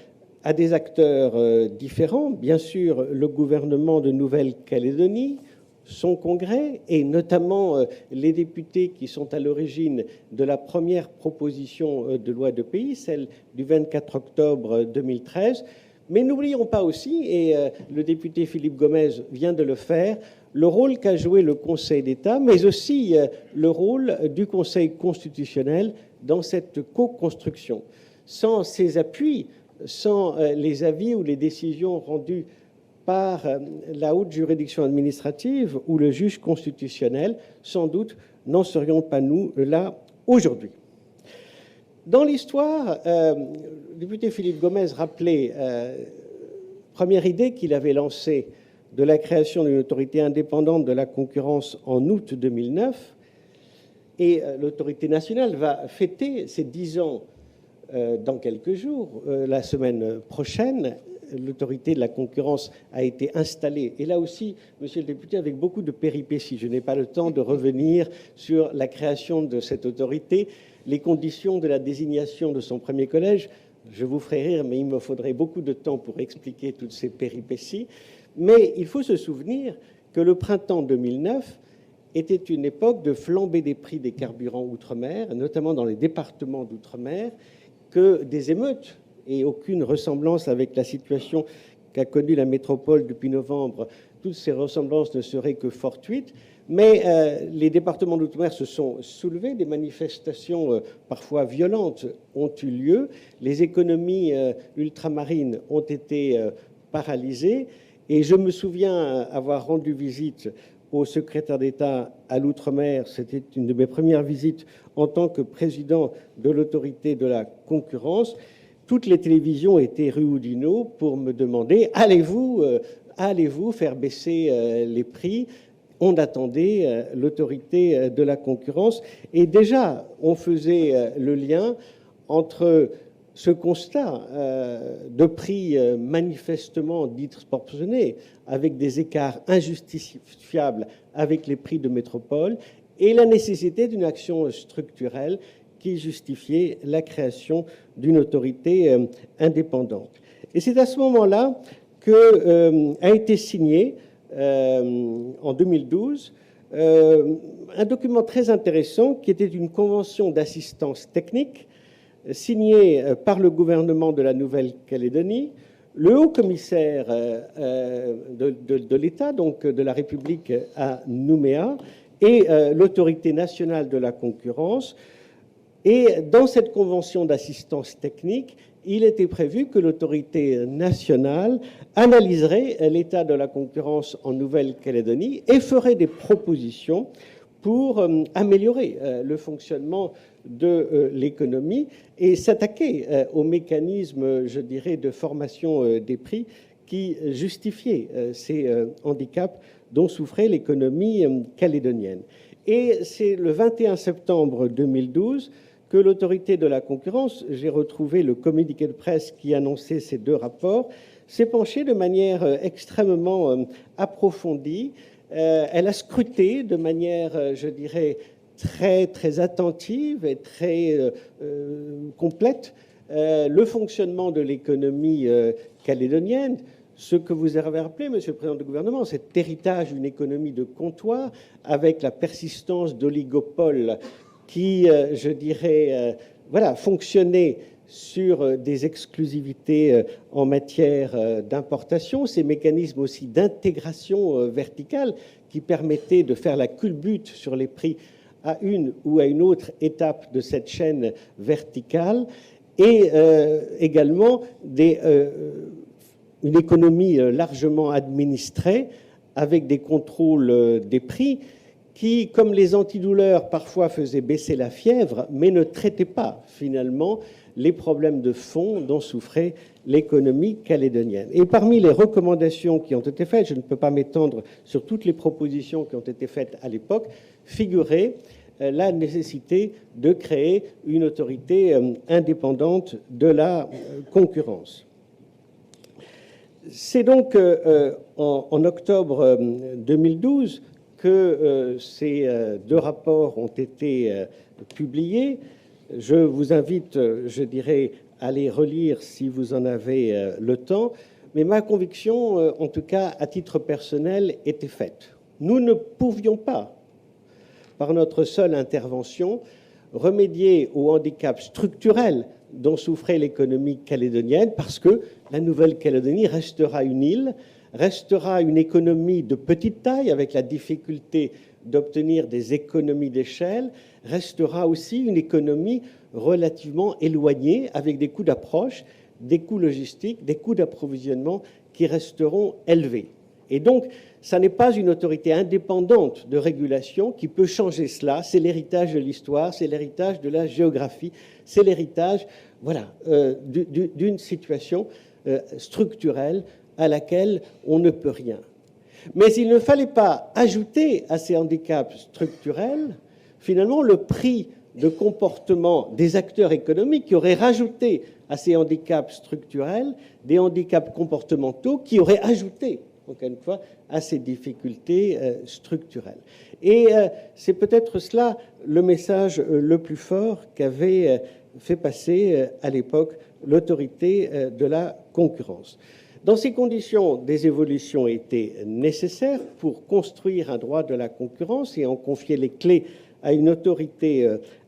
à des acteurs différents, bien sûr le gouvernement de Nouvelle-Calédonie, son Congrès, et notamment les députés qui sont à l'origine de la première proposition de loi de pays, celle du 24 octobre 2013. Mais n'oublions pas aussi, et le député Philippe Gomez vient de le faire, le rôle qu'a joué le Conseil d'État, mais aussi le rôle du Conseil constitutionnel dans cette co-construction. Sans ces appuis, sans les avis ou les décisions rendues par la haute juridiction administrative ou le juge constitutionnel, sans doute n'en serions pas nous là aujourd'hui. Dans l'histoire, le député Philippe Gomez rappelait première idée qu'il avait lancée de la création d'une autorité indépendante de la concurrence en août 2009, et l'autorité nationale va fêter ses 10 ans dans quelques jours, la semaine prochaine. L'autorité de la concurrence a été installée. Et là aussi, monsieur le député, avec beaucoup de péripéties. Je n'ai pas le temps de revenir sur la création de cette autorité, les conditions de la désignation de son premier collège. Je vous ferai rire, mais il me faudrait beaucoup de temps pour expliquer toutes ces péripéties. Mais il faut se souvenir que le printemps 2009 était une époque de flambée des prix des carburants outre-mer, notamment dans les départements d'outre-mer, que des émeutes et aucune ressemblance avec la situation qu'a connue la métropole depuis novembre. Toutes ces ressemblances ne seraient que fortuites, mais les départements d'outre-mer se sont soulevés, des manifestations parfois violentes ont eu lieu, les économies ultramarines ont été paralysées, et je me souviens avoir rendu visite au secrétaire d'État à l'outre-mer. C'était une de mes premières visites en tant que président de l'autorité de la concurrence. Toutes les télévisions étaient rue Oudinot pour me demander « Allez-vous faire baisser les prix ?» On attendait l'autorité de la concurrence. Et déjà, on faisait le lien entre ce constat de prix manifestement disproportionnés, avec des écarts injustifiables avec les prix de métropole, et la nécessité d'une action structurelle qui justifiait la création d'une autorité indépendante. Et c'est à ce moment-là qu'a été signé, en 2012, un document très intéressant qui était une convention d'assistance technique signée par le gouvernement de la Nouvelle-Calédonie, le haut-commissaire de l'État, donc de la République à Nouméa, et l'autorité nationale de la concurrence. Et dans cette convention d'assistance technique, il était prévu que l'autorité nationale analyserait l'état de la concurrence en Nouvelle-Calédonie et ferait des propositions pour améliorer le fonctionnement de l'économie et s'attaquer aux mécanismes, je dirais, de formation des prix qui justifiaient ces handicaps dont souffrait l'économie calédonienne. Et c'est le 21 septembre 2012 que l'autorité de la concurrence, j'ai retrouvé le communiqué de presse qui annonçait ces deux rapports, s'est penchée de manière extrêmement approfondie. Elle a scruté de manière, je dirais, très attentive et très complète le fonctionnement de l'économie calédonienne. Ce que vous avez rappelé, Monsieur le Président du Gouvernement, cet héritage d'une économie de comptoir avec la persistance d'oligopoles qui, je dirais, fonctionnaient sur des exclusivités en matière d'importation, ces mécanismes aussi d'intégration verticale qui permettaient de faire la culbute sur les prix à une ou à une autre étape de cette chaîne verticale, et également une économie largement administrée avec des contrôles des prix qui, comme les antidouleurs, parfois faisaient baisser la fièvre, mais ne traitaient pas, finalement, les problèmes de fond dont souffrait l'économie calédonienne. Et parmi les recommandations qui ont été faites, je ne peux pas m'étendre sur toutes les propositions qui ont été faites à l'époque, figurait la nécessité de créer une autorité indépendante de la concurrence. C'est donc en octobre 2012 que ces deux rapports ont été publiés. Je vous invite, je dirais, à les relire si vous en avez le temps. Mais ma conviction, en tout cas à titre personnel, était faite. Nous ne pouvions pas, par notre seule intervention, remédier au handicap structurel dont souffrait l'économie calédonienne, parce que la Nouvelle-Calédonie restera une île, restera une économie de petite taille, avec la difficulté d'obtenir des économies d'échelle, restera aussi une économie relativement éloignée, avec des coûts d'approche, des coûts logistiques, des coûts d'approvisionnement qui resteront élevés. Et donc, ça n'est pas une autorité indépendante de régulation qui peut changer cela. C'est l'héritage de l'histoire, c'est l'héritage de la géographie, c'est l'héritage, voilà, d'une situation structurelle à laquelle on ne peut rien. Mais il ne fallait pas ajouter à ces handicaps structurels, finalement, le prix de comportement des acteurs économiques qui auraient rajouté à ces handicaps structurels des handicaps comportementaux qui auraient ajouté, encore une fois, à ces difficultés structurelles. Et c'est peut-être cela le message le plus fort qu'avait fait passer à l'époque l'autorité de la concurrence. Dans ces conditions, des évolutions étaient nécessaires pour construire un droit de la concurrence et en confier les clés à une autorité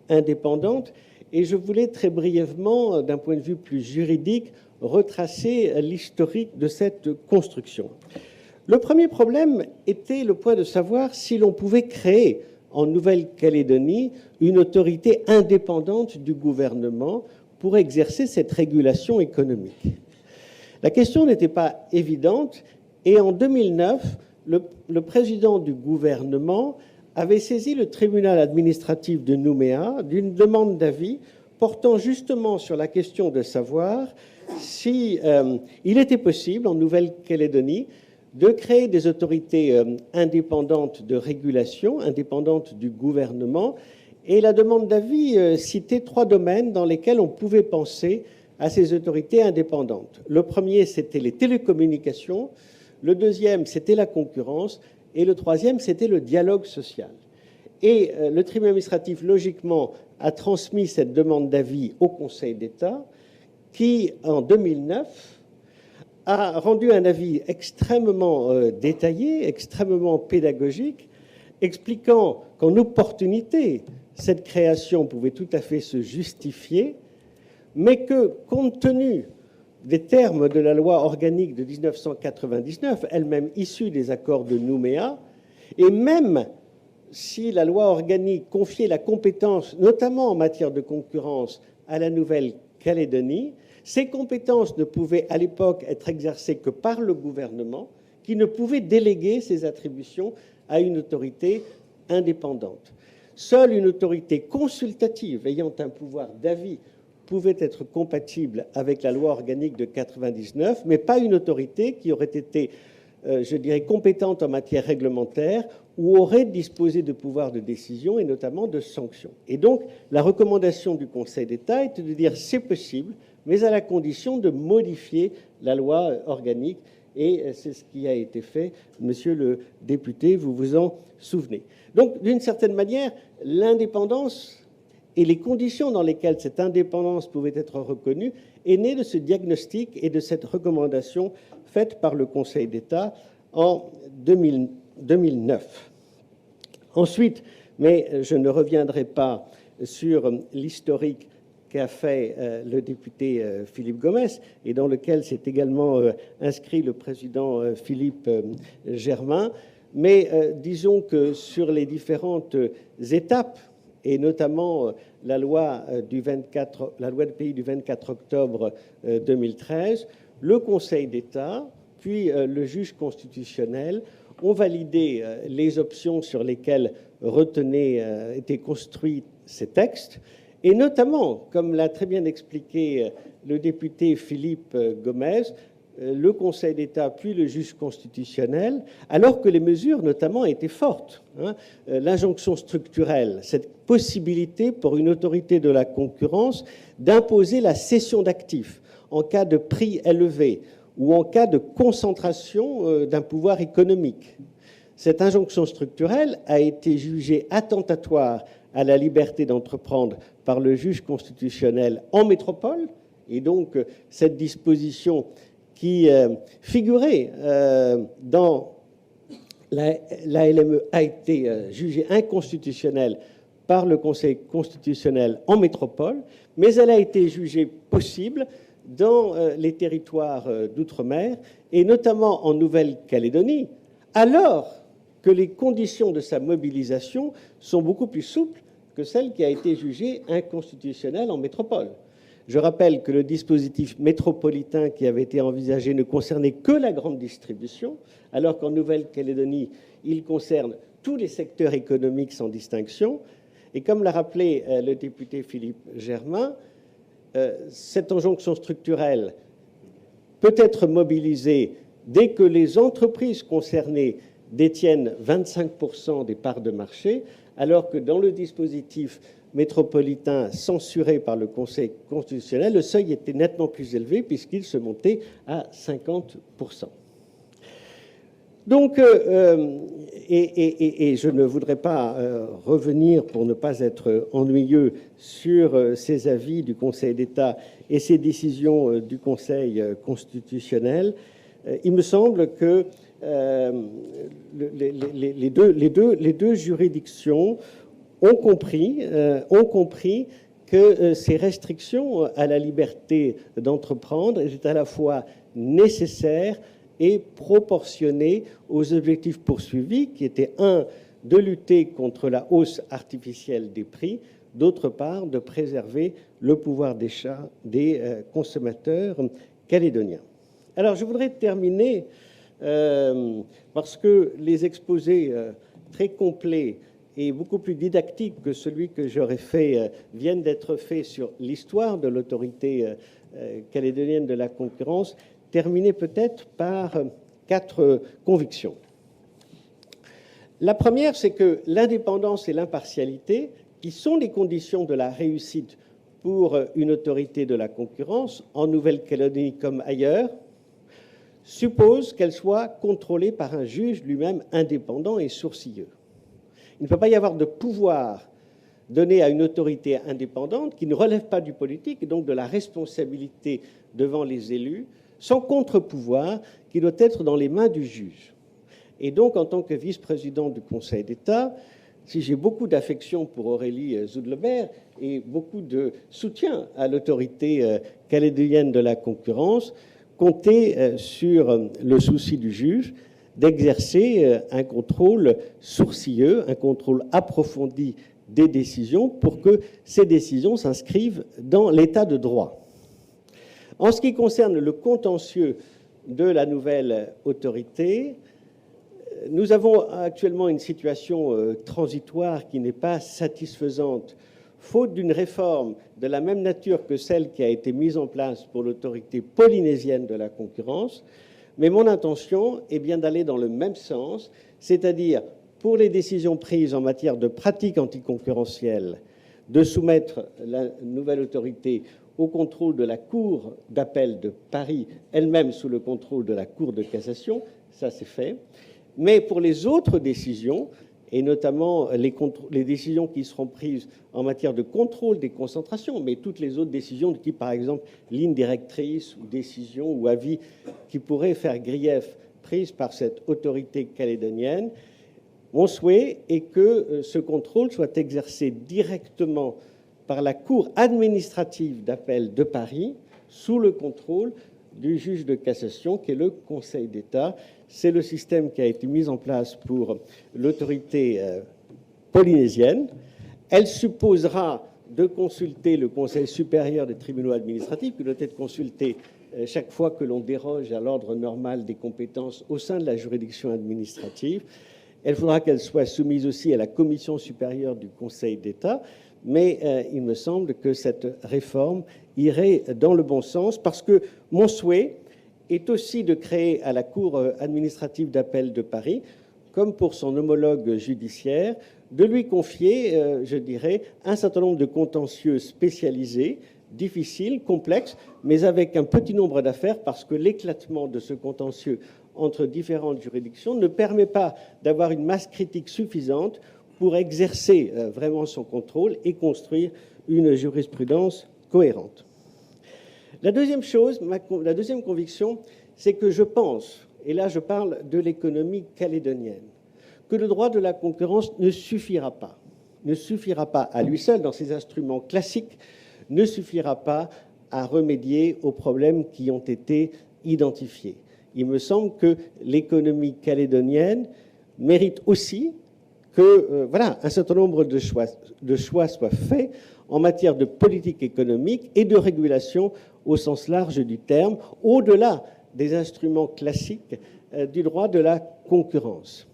indépendante. Et je voulais très brièvement, d'un point de vue plus juridique, retracer l'historique de cette construction. Le premier problème était le point de savoir si l'on pouvait créer en Nouvelle-Calédonie une autorité indépendante du gouvernement pour exercer cette régulation économique. La question n'était pas évidente et en 2009, le président du gouvernement avait saisi le tribunal administratif de Nouméa d'une demande d'avis portant justement sur la question de savoir si il était possible en Nouvelle-Calédonie de créer des autorités indépendantes de régulation, indépendantes du gouvernement. Et la demande d'avis citait 3 domaines dans lesquels on pouvait penser à ces autorités indépendantes. Le premier, c'était les télécommunications. Le deuxième, c'était la concurrence. Et le troisième, c'était le dialogue social. Et le tribunal administratif, logiquement, a transmis cette demande d'avis au Conseil d'État, qui, en 2009, a rendu un avis extrêmement détaillé, extrêmement pédagogique, expliquant qu'en opportunité, cette création pouvait tout à fait se justifier, mais que, compte tenu des termes de la loi organique de 1999, elle-même issue des accords de Nouméa, et même si la loi organique confiait la compétence, notamment en matière de concurrence, à la Nouvelle-Calédonie, ces compétences ne pouvaient à l'époque être exercées que par le gouvernement, qui ne pouvait déléguer ses attributions à une autorité indépendante. Seule une autorité consultative ayant un pouvoir d'avis pouvait être compatible avec la loi organique de 1999, mais pas une autorité qui aurait été, je dirais, compétente en matière réglementaire ou aurait disposé de pouvoirs de décision et notamment de sanctions. Et donc, la recommandation du Conseil d'État était de dire c'est possible, mais à la condition de modifier la loi organique. Et c'est ce qui a été fait, monsieur le député, vous vous en souvenez. Donc, d'une certaine manière, l'indépendance et les conditions dans lesquelles cette indépendance pouvait être reconnue est née de ce diagnostic et de cette recommandation faite par le Conseil d'État en 2009. Ensuite, mais je ne reviendrai pas sur l'historique qu'a fait le député Philippe Gomes et dans lequel s'est également inscrit le président Philippe Germain, mais disons que sur les différentes étapes, et notamment la loi de pays du 24 octobre 2013, le Conseil d'État, puis le juge constitutionnel ont validé les options sur lesquelles étaient construits ces textes, et notamment, comme l'a très bien expliqué le député Philippe Gomes, le Conseil d'État puis le juge constitutionnel, alors que les mesures notamment étaient fortes. L'injonction structurelle, cette possibilité pour une autorité de la concurrence d'imposer la cession d'actifs en cas de prix élevé ou en cas de concentration d'un pouvoir économique. Cette injonction structurelle a été jugée attentatoire à la liberté d'entreprendre par le juge constitutionnel en métropole, et donc cette disposition qui figurait dans la LME a été jugée inconstitutionnelle par le Conseil constitutionnel en métropole, mais elle a été jugée possible dans les territoires d'outre-mer, et notamment en Nouvelle-Calédonie, alors que les conditions de sa mobilisation sont beaucoup plus souples que celle qui a été jugée inconstitutionnelle en métropole. Je rappelle que le dispositif métropolitain qui avait été envisagé ne concernait que la grande distribution, alors qu'en Nouvelle-Calédonie, il concerne tous les secteurs économiques sans distinction. Et comme l'a rappelé le député Philippe Germain, cette injonction structurelle peut être mobilisée dès que les entreprises concernées détiennent 25% des parts de marché, alors que dans le dispositif métropolitain censuré par le Conseil constitutionnel, le seuil était nettement plus élevé puisqu'il se montait à 50%. Donc, et je ne voudrais pas revenir, pour ne pas être ennuyeux, sur ces avis du Conseil d'État et ces décisions du Conseil constitutionnel. Il me semble que les deux juridictions ont compris que ces restrictions à la liberté d'entreprendre étaient à la fois nécessaires et proportionnées aux objectifs poursuivis, qui étaient, un, de lutter contre la hausse artificielle des prix, d'autre part, de préserver le pouvoir d'achat des consommateurs calédoniens. Alors, je voudrais terminer, parce que les exposés très complets et beaucoup plus didactiques que celui que j'aurais fait viennent d'être faits sur l'histoire de l'autorité calédonienne de la concurrence, terminer peut-être par 4 convictions. La première, c'est que l'indépendance et l'impartialité, qui sont les conditions de la réussite pour une autorité de la concurrence, en Nouvelle-Calédonie comme ailleurs, supposent qu'elle soit contrôlée par un juge lui-même indépendant et sourcilleux. Il ne peut pas y avoir de pouvoir donné à une autorité indépendante qui ne relève pas du politique et donc de la responsabilité devant les élus, sans contre-pouvoir qui doit être dans les mains du juge. Et donc, en tant que vice-président du Conseil d'État, si j'ai beaucoup d'affection pour Aurélie Zoudlebert et beaucoup de soutien à l'autorité calédonienne de la concurrence, comptez sur le souci du juge d'exercer un contrôle sourcilleux, un contrôle approfondi des décisions pour que ces décisions s'inscrivent dans l'état de droit. En ce qui concerne le contentieux de la nouvelle autorité, nous avons actuellement une situation transitoire qui n'est pas satisfaisante, faute d'une réforme de la même nature que celle qui a été mise en place pour l'autorité polynésienne de la concurrence. Mais mon intention est bien d'aller dans le même sens, c'est-à-dire pour les décisions prises en matière de pratiques anticoncurrentielles, de soumettre la nouvelle autorité au contrôle de la Cour d'appel de Paris, elle-même sous le contrôle de la Cour de cassation, ça c'est fait. Mais pour les autres décisions, et notamment les décisions qui seront prises en matière de contrôle des concentrations, mais toutes les autres décisions de type, par exemple, ligne directrice ou décision ou avis qui pourraient faire grief prises par cette autorité calédonienne, mon souhait est que ce contrôle soit exercé directement par la Cour administrative d'appel de Paris, sous le contrôle du juge de cassation, qui est le Conseil d'État. C'est le système qui a été mis en place pour l'autorité polynésienne. Elle supposera de consulter le Conseil supérieur des tribunaux administratifs, qui doit être consulté chaque fois que l'on déroge à l'ordre normal des compétences au sein de la juridiction administrative. Il faudra qu'elle soit soumise aussi à la Commission supérieure du Conseil d'État, mais il me semble que cette réforme irait dans le bon sens, parce que mon souhait est aussi de créer à la Cour administrative d'appel de Paris, comme pour son homologue judiciaire, de lui confier, je dirais, un certain nombre de contentieux spécialisés difficile, complexe, mais avec un petit nombre d'affaires, parce que l'éclatement de ce contentieux entre différentes juridictions ne permet pas d'avoir une masse critique suffisante pour exercer vraiment son contrôle et construire une jurisprudence cohérente. La deuxième chose, la deuxième conviction, c'est que je pense, et là je parle de l'économie calédonienne, que le droit de la concurrence ne suffira pas à lui seul, dans ses instruments classiques, ne suffira pas à remédier aux problèmes qui ont été identifiés. Il me semble que l'économie calédonienne mérite aussi que un certain nombre de choix soient faits en matière de politique économique et de régulation au sens large du terme, au-delà des instruments classiques du droit de la concurrence.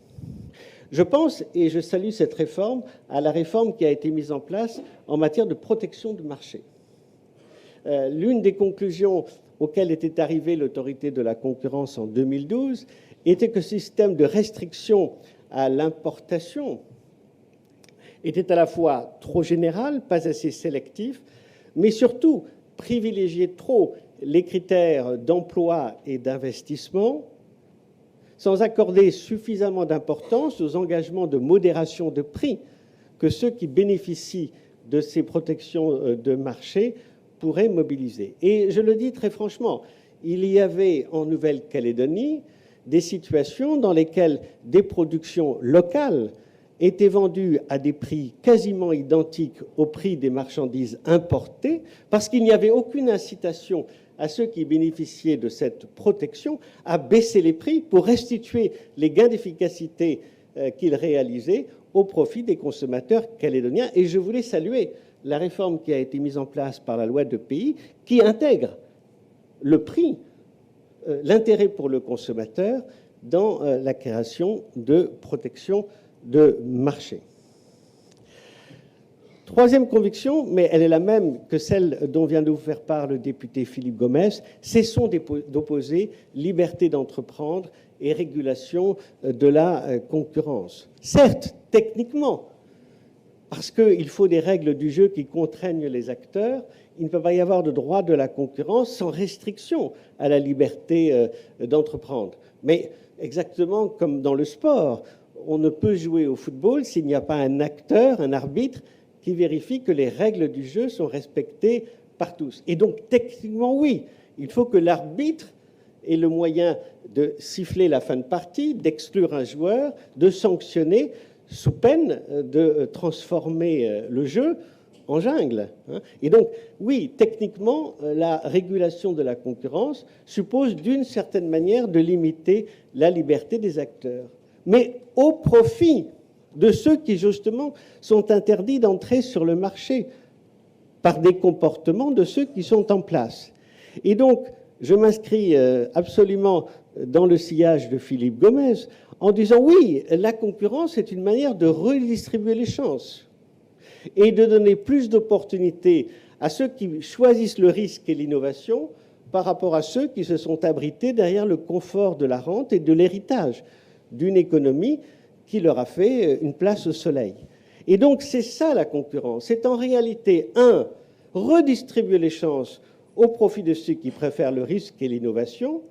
Je pense, et je salue cette réforme, à la réforme qui a été mise en place en matière de protection du marché. L'une des conclusions auxquelles était arrivée l'autorité de la concurrence en 2012 était que ce système de restriction à l'importation était à la fois trop général, pas assez sélectif, mais surtout privilégiait trop les critères d'emploi et d'investissement, sans accorder suffisamment d'importance aux engagements de modération de prix que ceux qui bénéficient de ces protections de marché pourraient mobiliser. Et je le dis très franchement, il y avait en Nouvelle-Calédonie des situations dans lesquelles des productions locales étaient vendues à des prix quasiment identiques au prix des marchandises importées, parce qu'il n'y avait aucune incitation à ceux qui bénéficiaient de cette protection à baisser les prix pour restituer les gains d'efficacité qu'ils réalisaient au profit des consommateurs calédoniens. Et je voulais saluer la réforme qui a été mise en place par la loi de pays, qui intègre le prix, l'intérêt pour le consommateur dans la création de protection de marché. Troisième conviction, mais elle est la même que celle dont vient de vous faire part le député Philippe Gomès, cessons d'opposer liberté d'entreprendre et régulation de la concurrence. Certes, techniquement, parce qu'il faut des règles du jeu qui contraignent les acteurs, il ne peut pas y avoir de droit de la concurrence sans restriction à la liberté d'entreprendre. Mais exactement comme dans le sport, on ne peut jouer au football s'il n'y a pas un acteur, un arbitre, qui vérifie que les règles du jeu sont respectées par tous. Et donc, techniquement, oui, il faut que l'arbitre ait le moyen de siffler la fin de partie, d'exclure un joueur, de sanctionner, sous peine de transformer le jeu en jungle. Et donc, oui, techniquement, la régulation de la concurrence suppose d'une certaine manière de limiter la liberté des acteurs, mais au profit de ceux qui, justement, sont interdits d'entrer sur le marché par des comportements de ceux qui sont en place. Et donc, je m'inscris absolument dans le sillage de Philippe Gomès en disant oui, la concurrence est une manière de redistribuer les chances et de donner plus d'opportunités à ceux qui choisissent le risque et l'innovation par rapport à ceux qui se sont abrités derrière le confort de la rente et de l'héritage d'une économie qui leur a fait une place au soleil. Et donc, c'est ça la concurrence. C'est en réalité, redistribuer les chances au profit de ceux qui préfèrent le risque et l'innovation,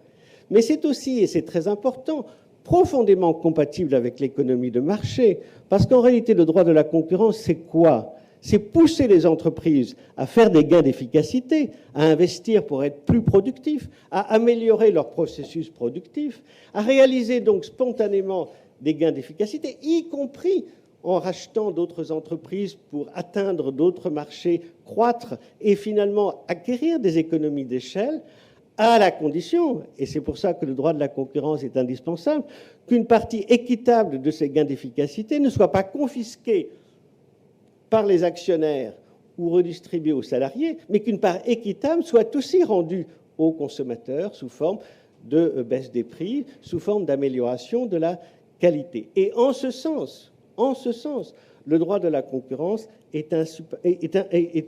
mais c'est aussi, et c'est très important, profondément compatible avec l'économie de marché, parce qu'en réalité, le droit de la concurrence, c'est quoi ? C'est pousser les entreprises à faire des gains d'efficacité, à investir pour être plus productifs, à améliorer leur processus productif, à réaliser donc spontanément des gains d'efficacité, y compris en rachetant d'autres entreprises pour atteindre d'autres marchés, croître et finalement acquérir des économies d'échelle, à la condition, et c'est pour ça que le droit de la concurrence est indispensable, qu'une partie équitable de ces gains d'efficacité ne soit pas confisquée par les actionnaires ou redistribuée aux salariés, mais qu'une part équitable soit aussi rendue aux consommateurs sous forme de baisse des prix, sous forme d'amélioration de la qualité. Et en ce sens, le droit de la concurrence est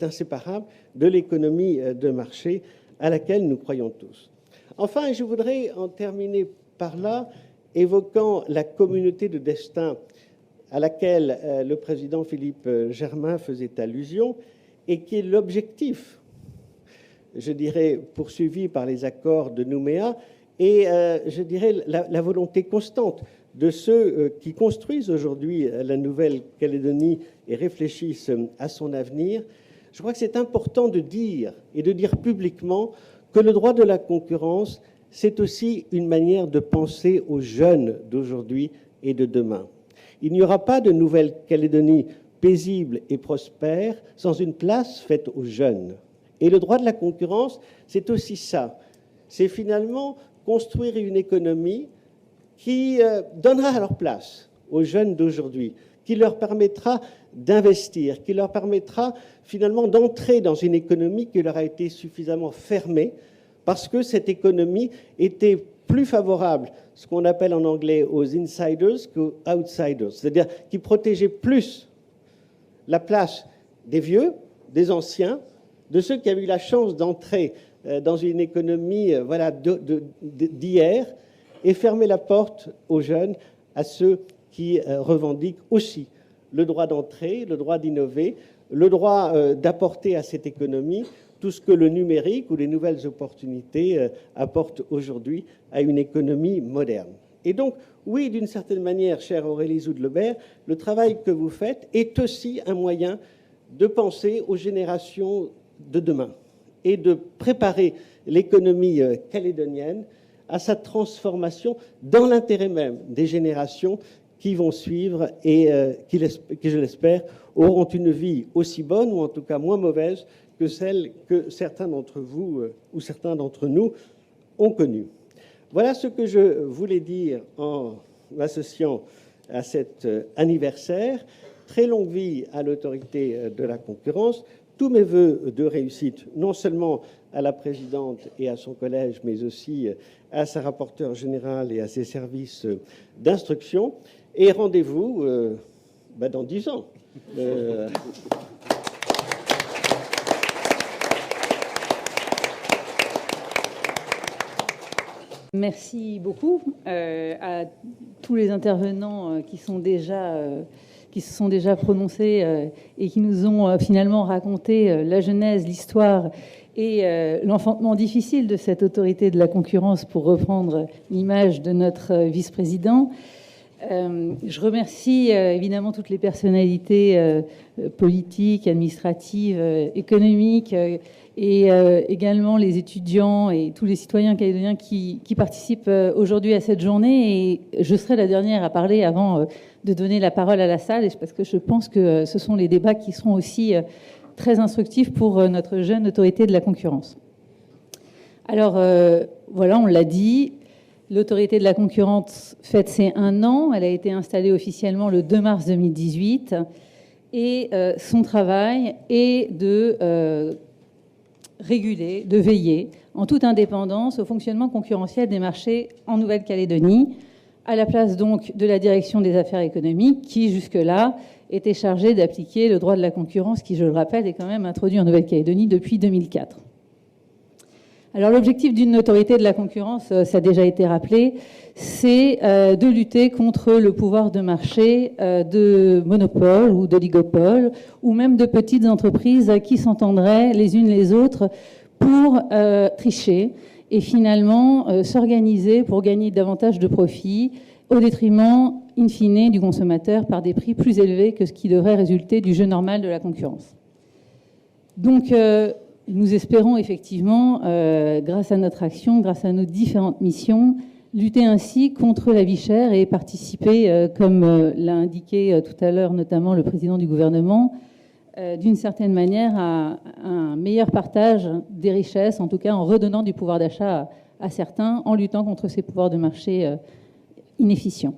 inséparable de l'économie de marché à laquelle nous croyons tous. Enfin, je voudrais en terminer par là, évoquant la communauté de destin à laquelle le président Philippe Germain faisait allusion et qui est l'objectif je dirais, poursuivis par les accords de Nouméa et, je dirais, la volonté constante de ceux qui construisent aujourd'hui la Nouvelle-Calédonie et réfléchissent à son avenir. Je crois que c'est important de dire, et de dire publiquement, que le droit de la concurrence, c'est aussi une manière de penser aux jeunes d'aujourd'hui et de demain. Il n'y aura pas de Nouvelle-Calédonie paisible et prospère sans une place faite aux jeunes. Et le droit de la concurrence, c'est aussi ça. C'est finalement construire une économie qui donnera leur place aux jeunes d'aujourd'hui, qui leur permettra d'investir, qui leur permettra finalement d'entrer dans une économie qui leur a été suffisamment fermée parce que cette économie était plus favorable, ce qu'on appelle en anglais aux insiders qu'aux outsiders, c'est-à-dire qui protégeait plus la place des vieux, des anciens, de ceux qui avaient eu la chance d'entrer dans une économie d'hier et fermer la porte aux jeunes, à ceux qui revendiquent aussi le droit d'entrer, le droit d'innover, le droit d'apporter à cette économie tout ce que le numérique ou les nouvelles opportunités apportent aujourd'hui à une économie moderne. Et donc, oui, d'une certaine manière, chère Aurélie Zoudlebert, le travail que vous faites est aussi un moyen de penser aux générations de demain et de préparer l'économie calédonienne à sa transformation dans l'intérêt même des générations qui vont suivre et qui, je l'espère, auront une vie aussi bonne ou en tout cas moins mauvaise que celle que certains d'entre vous ou certains d'entre nous ont connue. Voilà ce que je voulais dire en m'associant à cet anniversaire. Très longue vie à l'autorité de la concurrence. Tous mes voeux de réussite, non seulement à la présidente et à son collège, mais aussi à sa rapporteure générale et à ses services d'instruction. Et rendez-vous dans 10 ans. Merci beaucoup à tous les intervenants qui se sont déjà prononcés et qui nous ont finalement raconté la genèse, l'histoire et l'enfantement difficile de cette autorité de la concurrence, pour reprendre l'image de notre vice-président. Je remercie évidemment toutes les personnalités politiques, administratives, économiques et également les étudiants et tous les citoyens calédoniens qui participent aujourd'hui à cette journée. Et je serai la dernière à parler avant de donner la parole à la salle, parce que je pense que ce sont les débats qui seront aussi très instructifs pour notre jeune autorité de la concurrence. Alors, voilà, on l'a dit, l'autorité de la concurrence fête ses 1 an. Elle a été installée officiellement le 2 mars 2018. Et son travail est de réguler, de veiller en toute indépendance au fonctionnement concurrentiel des marchés en Nouvelle-Calédonie, à la place donc de la direction des affaires économiques qui, jusque-là, était chargée d'appliquer le droit de la concurrence qui, je le rappelle, est quand même introduit en Nouvelle-Calédonie depuis 2004. Alors l'objectif d'une autorité de la concurrence, ça a déjà été rappelé, c'est de lutter contre le pouvoir de marché de monopole ou d'oligopole, ou même de petites entreprises qui s'entendraient les unes les autres pour tricher et finalement s'organiser pour gagner davantage de profits au détriment, in fine, du consommateur par des prix plus élevés que ce qui devrait résulter du jeu normal de la concurrence. Donc, nous espérons effectivement, grâce à notre action, grâce à nos différentes missions, lutter ainsi contre la vie chère et participer, comme l'a indiqué tout à l'heure notamment le président du gouvernement, d'une certaine manière à un meilleur partage des richesses, en tout cas en redonnant du pouvoir d'achat à certains, en luttant contre ces pouvoirs de marché inefficients.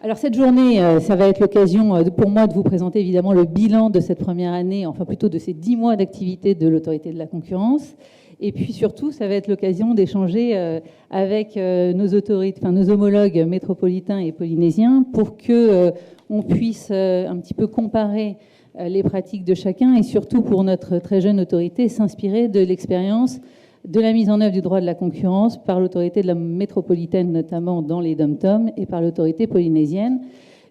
Alors cette journée, ça va être l'occasion pour moi de vous présenter évidemment le bilan de cette première année, enfin plutôt de ces 10 mois d'activité de l'autorité de la concurrence. Et puis surtout, ça va être l'occasion d'échanger avec nos autorités, enfin nos homologues métropolitains et polynésiens, pour que on puisse un petit peu comparer les pratiques de chacun, et surtout pour notre très jeune autorité, s'inspirer de l'expérience de la mise en œuvre du droit de la concurrence par l'autorité de la métropolitaine, notamment dans les dom-toms, et par l'autorité polynésienne.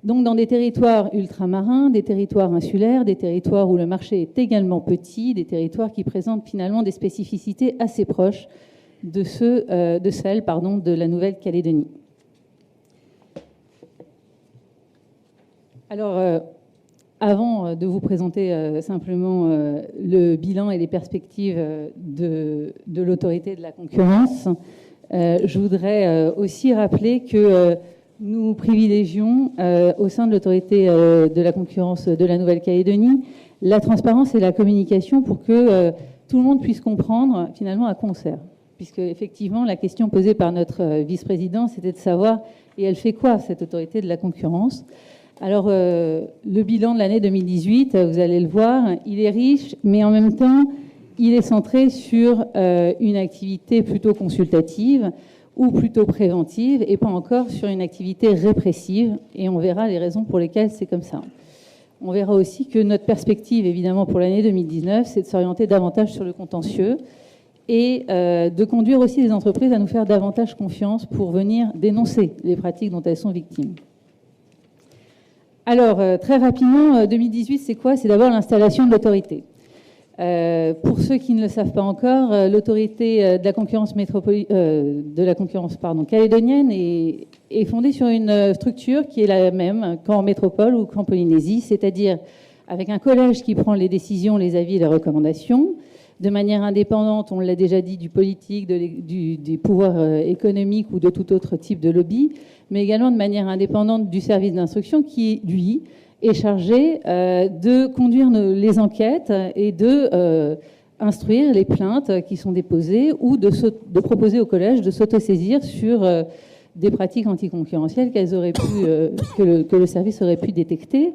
Donc dans des territoires ultramarins, des territoires insulaires, des territoires où le marché est également petit, des territoires qui présentent finalement des spécificités assez proches de celles de la Nouvelle-Calédonie. Alors, avant de vous présenter simplement le bilan et les perspectives de l'autorité de la concurrence, je voudrais aussi rappeler que nous privilégions au sein de l'autorité de la concurrence de la Nouvelle-Calédonie la transparence et la communication pour que tout le monde puisse comprendre finalement à quoi on sert. Puisque effectivement la question posée par notre vice-président, c'était de savoir et elle fait quoi cette autorité de la concurrence. Alors le bilan de l'année 2018, vous allez le voir, il est riche, mais en même temps il est centré sur une activité plutôt consultative ou plutôt préventive et pas encore sur une activité répressive, et on verra les raisons pour lesquelles c'est comme ça. On verra aussi que notre perspective, évidemment, pour l'année 2019, c'est de s'orienter davantage sur le contentieux et de conduire aussi les entreprises à nous faire davantage confiance pour venir dénoncer les pratiques dont elles sont victimes. Alors, très rapidement, 2018, c'est quoi? C'est d'abord l'installation de l'autorité. Pour ceux qui ne le savent pas encore, l'autorité de la concurrence calédonienne est fondée sur une structure qui est la même qu'en métropole ou qu'en Polynésie, c'est-à-dire avec un collège qui prend les décisions, les avis et les recommandations, de manière indépendante, on l'a déjà dit, du politique, des pouvoirs économiques ou de tout autre type de lobby, mais également de manière indépendante du service d'instruction qui, lui, est chargé de conduire les enquêtes et de instruire les plaintes qui sont déposées ou de proposer au collège de s'autosaisir sur des pratiques anticoncurrentielles que le service aurait pu détecter.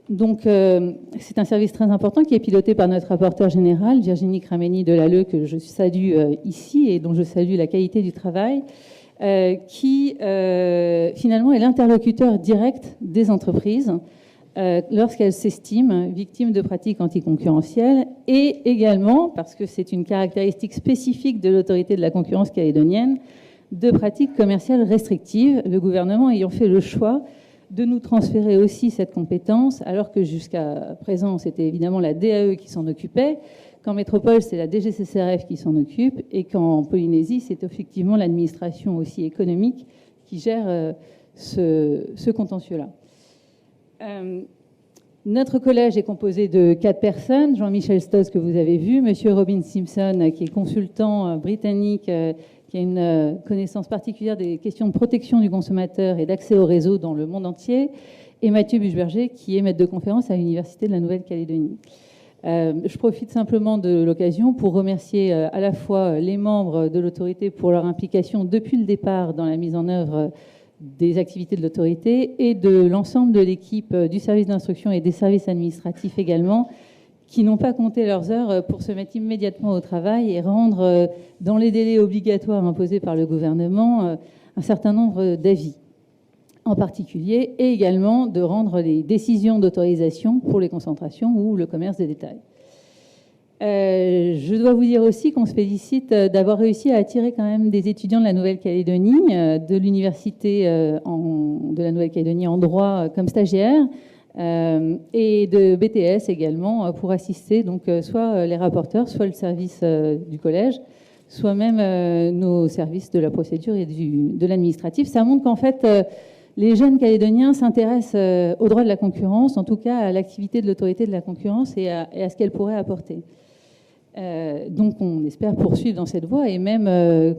Donc c'est un service très important qui est piloté par notre rapporteure générale, Virginie Krameny de Lalleux, que je salue ici et dont je salue la qualité du travail, qui finalement est l'interlocuteur direct des entreprises lorsqu'elles s'estiment victimes de pratiques anticoncurrentielles, et également, parce que c'est une caractéristique spécifique de l'autorité de la concurrence calédonienne, de pratiques commerciales restrictives, le gouvernement ayant fait le choix de nous transférer aussi cette compétence, alors que jusqu'à présent, c'était évidemment la DAE qui s'en occupait, qu'en métropole, c'est la DGCCRF qui s'en occupe, et qu'en Polynésie, c'est effectivement l'administration aussi économique qui gère ce contentieux-là. Notre collège est composé de 4 personnes. Jean-Michel Stoss, que vous avez vu, Monsieur Robin Simpson, qui est consultant britannique, qui a une connaissance particulière des questions de protection du consommateur et d'accès au réseau dans le monde entier, et Mathieu Bucheberger, qui est maître de conférence à l'Université de la Nouvelle-Calédonie. Je profite simplement de l'occasion pour remercier à la fois les membres de l'autorité pour leur implication depuis le départ dans la mise en œuvre des activités de l'autorité et de l'ensemble de l'équipe du service d'instruction et des services administratifs également, qui n'ont pas compté leurs heures pour se mettre immédiatement au travail et rendre, dans les délais obligatoires imposés par le gouvernement, un certain nombre d'avis en particulier, et également de rendre les décisions d'autorisation pour les concentrations ou le commerce de détail. Je dois vous dire aussi qu'on se félicite d'avoir réussi à attirer quand même des étudiants de la Nouvelle-Calédonie, de l'université de la Nouvelle-Calédonie en droit comme stagiaires, et de BTS également, pour assister donc soit les rapporteurs, soit le service du collège, soit même nos services de la procédure et de l'administratif. Ça montre qu'en fait, les jeunes Calédoniens s'intéressent au droit de la concurrence, en tout cas à l'activité de l'autorité de la concurrence et à ce qu'elle pourrait apporter. Donc on espère poursuivre dans cette voie et même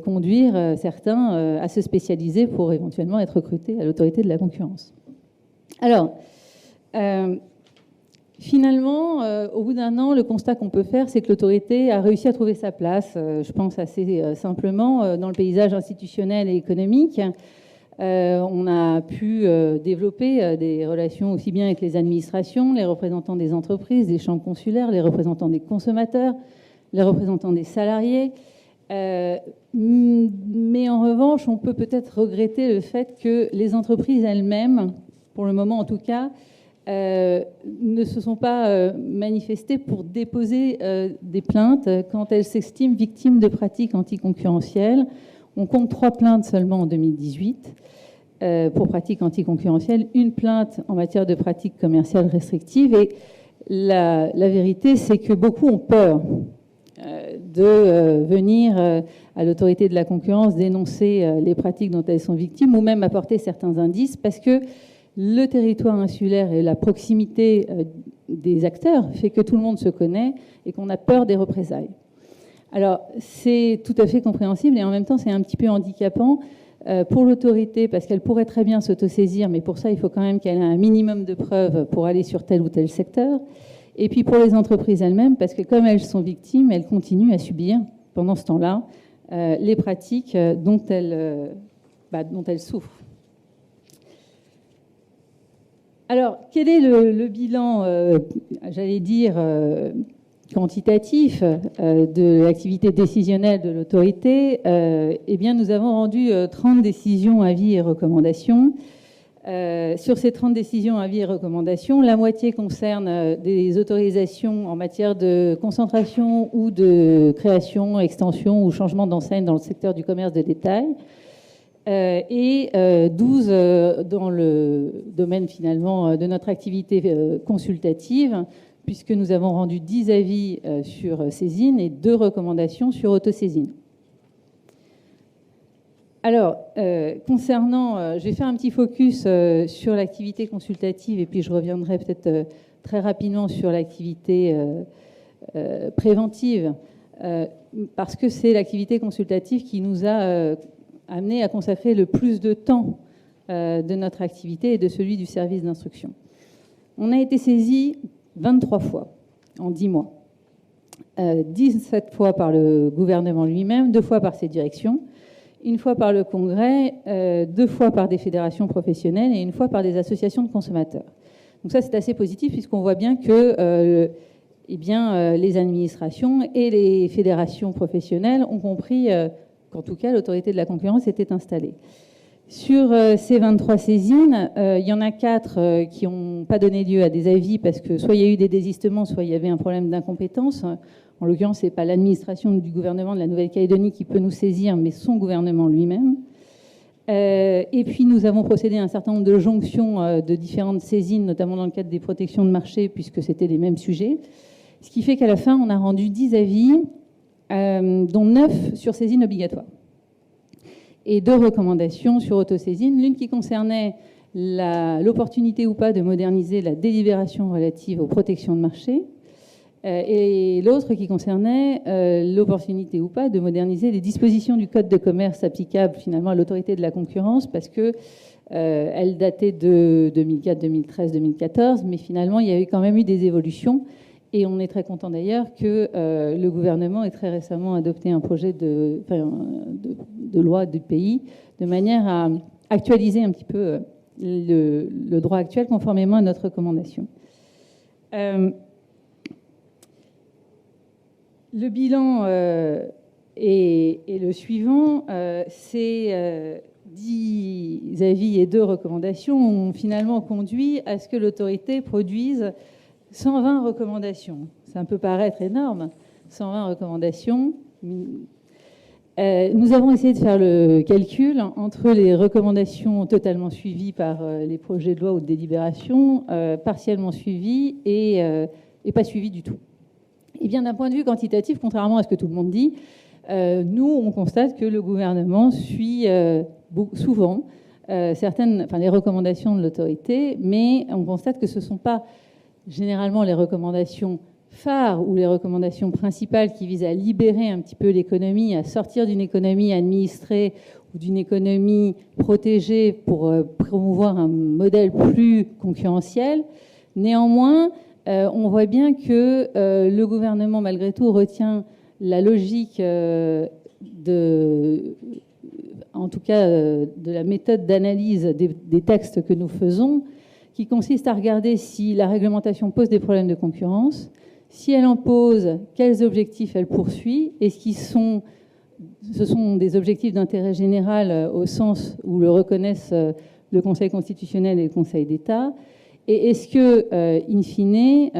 conduire certains à se spécialiser pour éventuellement être recrutés à l'autorité de la concurrence. Alors, finalement, au bout d'un an, le constat qu'on peut faire, c'est que l'autorité a réussi à trouver sa place, je pense assez simplement, dans le paysage institutionnel et économique. On a pu développer des relations aussi bien avec les administrations, les représentants des entreprises, des chambres consulaires, les représentants des consommateurs, les représentants des salariés. Mais en revanche, on peut peut-être regretter le fait que les entreprises elles-mêmes, pour le moment en tout cas, ne se sont pas manifestées pour déposer des plaintes quand elles s'estiment victimes de pratiques anticoncurrentielles. On compte 3 plaintes seulement en 2018. pour pratiques anticoncurrentielles, une plainte en matière de pratiques commerciales restrictives. Et la vérité, c'est que beaucoup ont peur de venir à l'autorité de la concurrence dénoncer les pratiques dont elles sont victimes ou même apporter certains indices, parce que le territoire insulaire et la proximité des acteurs fait que tout le monde se connaît et qu'on a peur des représailles. Alors, c'est tout à fait compréhensible et en même temps, c'est un petit peu handicapant pour l'autorité parce qu'elle pourrait très bien s'autosaisir, mais pour ça, il faut quand même qu'elle ait un minimum de preuves pour aller sur tel ou tel secteur. Et puis pour les entreprises elles-mêmes, parce que comme elles sont victimes, elles continuent à subir pendant ce temps-là les pratiques dont elles souffrent. Alors, quel est le bilan, j'allais dire, quantitatif de l'activité décisionnelle de l'autorité? Eh bien, nous avons rendu 30 décisions, avis et recommandations. Sur ces 30 décisions, avis et recommandations, la moitié concerne des autorisations en matière de concentration ou de création, extension ou changement d'enseigne dans le secteur du commerce de détail. Et 12 dans le domaine finalement de notre activité consultative, puisque nous avons rendu 10 avis sur saisine et 2 recommandations sur autosaisine. Alors, concernant, je vais faire un petit focus sur l'activité consultative et puis je reviendrai peut-être très rapidement sur l'activité préventive, parce que c'est l'activité consultative qui nous a amené à consacrer le plus de temps de notre activité et de celui du service d'instruction. On a été saisi 23 fois en 10 mois, 17 fois par le gouvernement lui-même, 2 fois par ses directions, 1 fois par le Congrès, 2 fois par des fédérations professionnelles et 1 fois par des associations de consommateurs. Donc ça, c'est assez positif puisqu'on voit bien que les administrations et les fédérations professionnelles ont compris qu'en tout cas, l'autorité de la concurrence était installée. Sur ces 23 saisines, il y en a 4 qui n'ont pas donné lieu à des avis parce que soit il y a eu des désistements, soit il y avait un problème d'incompétence. En l'occurrence, ce n'est pas l'administration du gouvernement de la Nouvelle-Calédonie qui peut nous saisir, mais son gouvernement lui-même. Et puis, nous avons procédé à un certain nombre de jonctions de différentes saisines, notamment dans le cadre des protections de marché, puisque c'était les mêmes sujets. Ce qui fait qu'à la fin, on a rendu 10 avis, dont 9 sur saisine obligatoire. Et 2 recommandations sur autosaisine, l'une qui concernait l'opportunité ou pas de moderniser la délibération relative aux protections de marché, et l'autre qui concernait l'opportunité ou pas de moderniser les dispositions du Code de commerce applicables finalement à l'autorité de la concurrence, parce que elle datait de 2004, 2013, 2014, mais finalement il y avait quand même eu des évolutions. Et on est très content d'ailleurs que le gouvernement ait très récemment adopté un projet de loi du pays de manière à actualiser un petit peu le droit actuel conformément à notre recommandation. Le bilan est le suivant. Ces 10 avis et 2 recommandations ont finalement conduit à ce que l'autorité produise 120 recommandations. Ça peut paraître énorme, 120 recommandations. Nous avons essayé de faire le calcul entre les recommandations totalement suivies par les projets de loi ou de délibération, partiellement suivies et pas suivies du tout. Et bien, d'un point de vue quantitatif, contrairement à ce que tout le monde dit, nous, on constate que le gouvernement suit souvent les recommandations de l'autorité, mais on constate que ce ne sont pas généralement les recommandations phares ou les recommandations principales qui visent à libérer un petit peu l'économie, à sortir d'une économie administrée ou d'une économie protégée pour promouvoir un modèle plus concurrentiel. Néanmoins, on voit bien que le gouvernement, malgré tout, retient la logique de la méthode d'analyse des textes que nous faisons, qui consiste à regarder si la réglementation pose des problèmes de concurrence, si elle en pose, quels objectifs elle poursuit, et ce sont des objectifs d'intérêt général au sens où le reconnaissent le Conseil constitutionnel et le Conseil d'État, et est-ce que, in fine,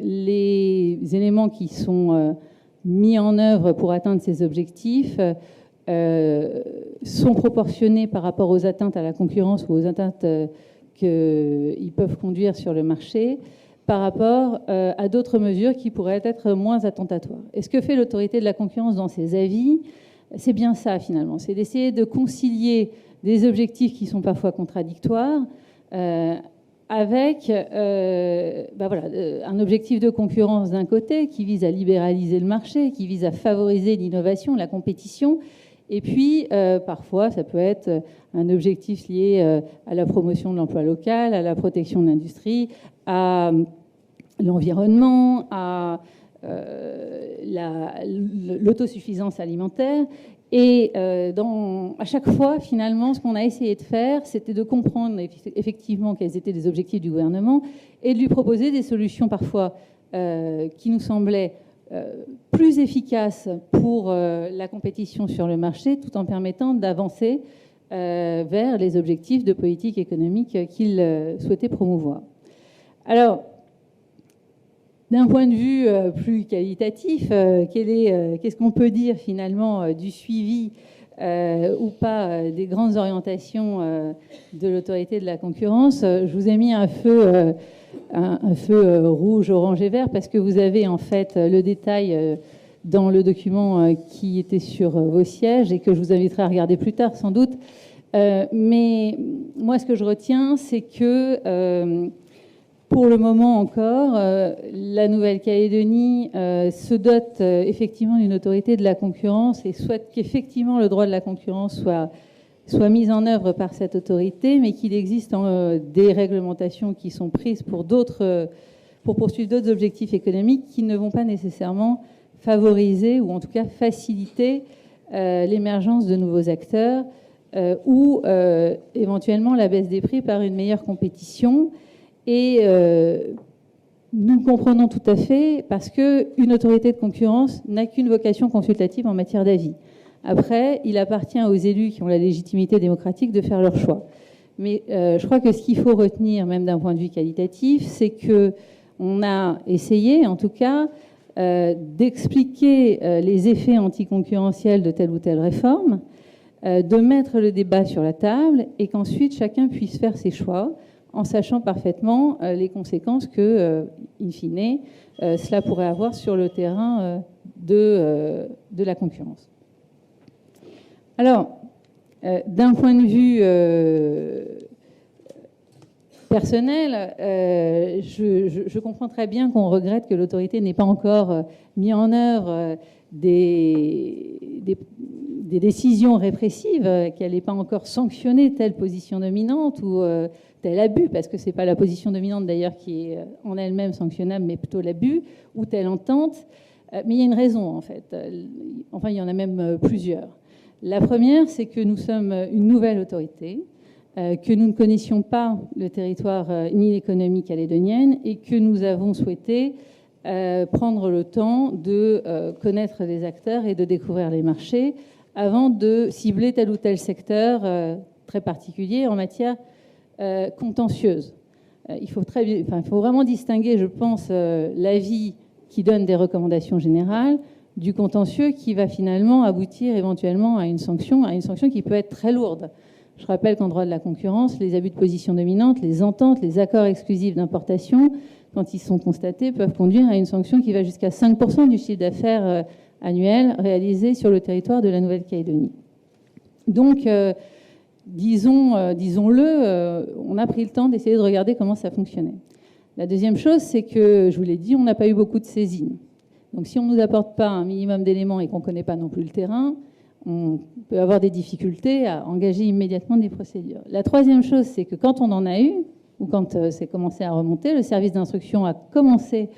les éléments qui sont mis en œuvre pour atteindre ces objectifs sont proportionnées par rapport aux atteintes à la concurrence ou aux atteintes qu'ils peuvent conduire sur le marché par rapport à d'autres mesures qui pourraient être moins attentatoires. Et ce que fait l'autorité de la concurrence dans ses avis, c'est bien ça finalement, c'est d'essayer de concilier des objectifs qui sont parfois contradictoires avec un objectif de concurrence d'un côté qui vise à libéraliser le marché, qui vise à favoriser l'innovation, la compétition, et puis parfois ça peut être un objectif lié à la promotion de l'emploi local, à la protection de l'industrie, à l'environnement, à l'autosuffisance alimentaire. Et à chaque fois, finalement, ce qu'on a essayé de faire, c'était de comprendre effectivement quels étaient les objectifs du gouvernement et de lui proposer des solutions parfois qui nous semblaient plus efficaces pour la compétition sur le marché, tout en permettant d'avancer vers les objectifs de politique économique qu'il souhaitait promouvoir. Alors, d'un point de vue plus qualitatif, qu'est-ce qu'on peut dire finalement du suivi ou pas des grandes orientations de l'autorité de la concurrence? Je vous ai mis un feu rouge, orange et vert parce que vous avez en fait le détail dans le document qui était sur vos sièges et que je vous inviterai à regarder plus tard sans doute. Mais moi, ce que je retiens, c'est que pour le moment encore, la Nouvelle-Calédonie se dote effectivement d'une autorité de la concurrence et souhaite qu'effectivement le droit de la concurrence soit mis en œuvre par cette autorité, mais qu'il existe des réglementations qui sont prises pour poursuivre d'autres objectifs économiques qui ne vont pas nécessairement favoriser ou en tout cas faciliter l'émergence de nouveaux acteurs ou éventuellement la baisse des prix par une meilleure compétition. Et nous le comprenons tout à fait parce qu'une autorité de concurrence n'a qu'une vocation consultative en matière d'avis. Après, il appartient aux élus qui ont la légitimité démocratique de faire leur choix. Mais je crois que ce qu'il faut retenir, même d'un point de vue qualitatif, c'est qu'on a essayé, en tout cas, d'expliquer les effets anticoncurrentiels de telle ou telle réforme, de mettre le débat sur la table et qu'ensuite chacun puisse faire ses choix en sachant parfaitement les conséquences que, in fine, cela pourrait avoir sur le terrain de la concurrence. Alors, d'un point de vue personnel, je comprends très bien qu'on regrette que l'autorité n'ait pas encore mis en œuvre des décisions répressives, qu'elle n'ait pas encore sanctionné telle position dominante ou tel abus, parce que ce n'est pas la position dominante d'ailleurs qui est en elle-même sanctionnable, mais plutôt l'abus, ou telle entente. Mais il y a une raison en fait. Enfin, il y en a même plusieurs. La première, c'est que nous sommes une nouvelle autorité, que nous ne connaissions pas le territoire ni l'économie calédonienne et que nous avons souhaité prendre le temps de connaître les acteurs et de découvrir les marchés avant de cibler tel ou tel secteur très particulier en matière contentieuse. Il faut vraiment distinguer, je pense, l'avis qui donne des recommandations générales du contentieux qui va finalement aboutir éventuellement à une sanction qui peut être très lourde. Je rappelle qu'en droit de la concurrence, les abus de position dominante, les ententes, les accords exclusifs d'importation, quand ils sont constatés, peuvent conduire à une sanction qui va jusqu'à 5% du chiffre d'affaires annuel réalisé sur le territoire de la Nouvelle-Calédonie. Donc, disons-le, on a pris le temps d'essayer de regarder comment ça fonctionnait. La deuxième chose, c'est que, je vous l'ai dit, on n'a pas eu beaucoup de saisines. Donc si on ne nous apporte pas un minimum d'éléments et qu'on ne connaît pas non plus le terrain, on peut avoir des difficultés à engager immédiatement des procédures. La troisième chose, c'est que quand on en a eu, ou quand c'est commencé à remonter, le service d'instruction a commencé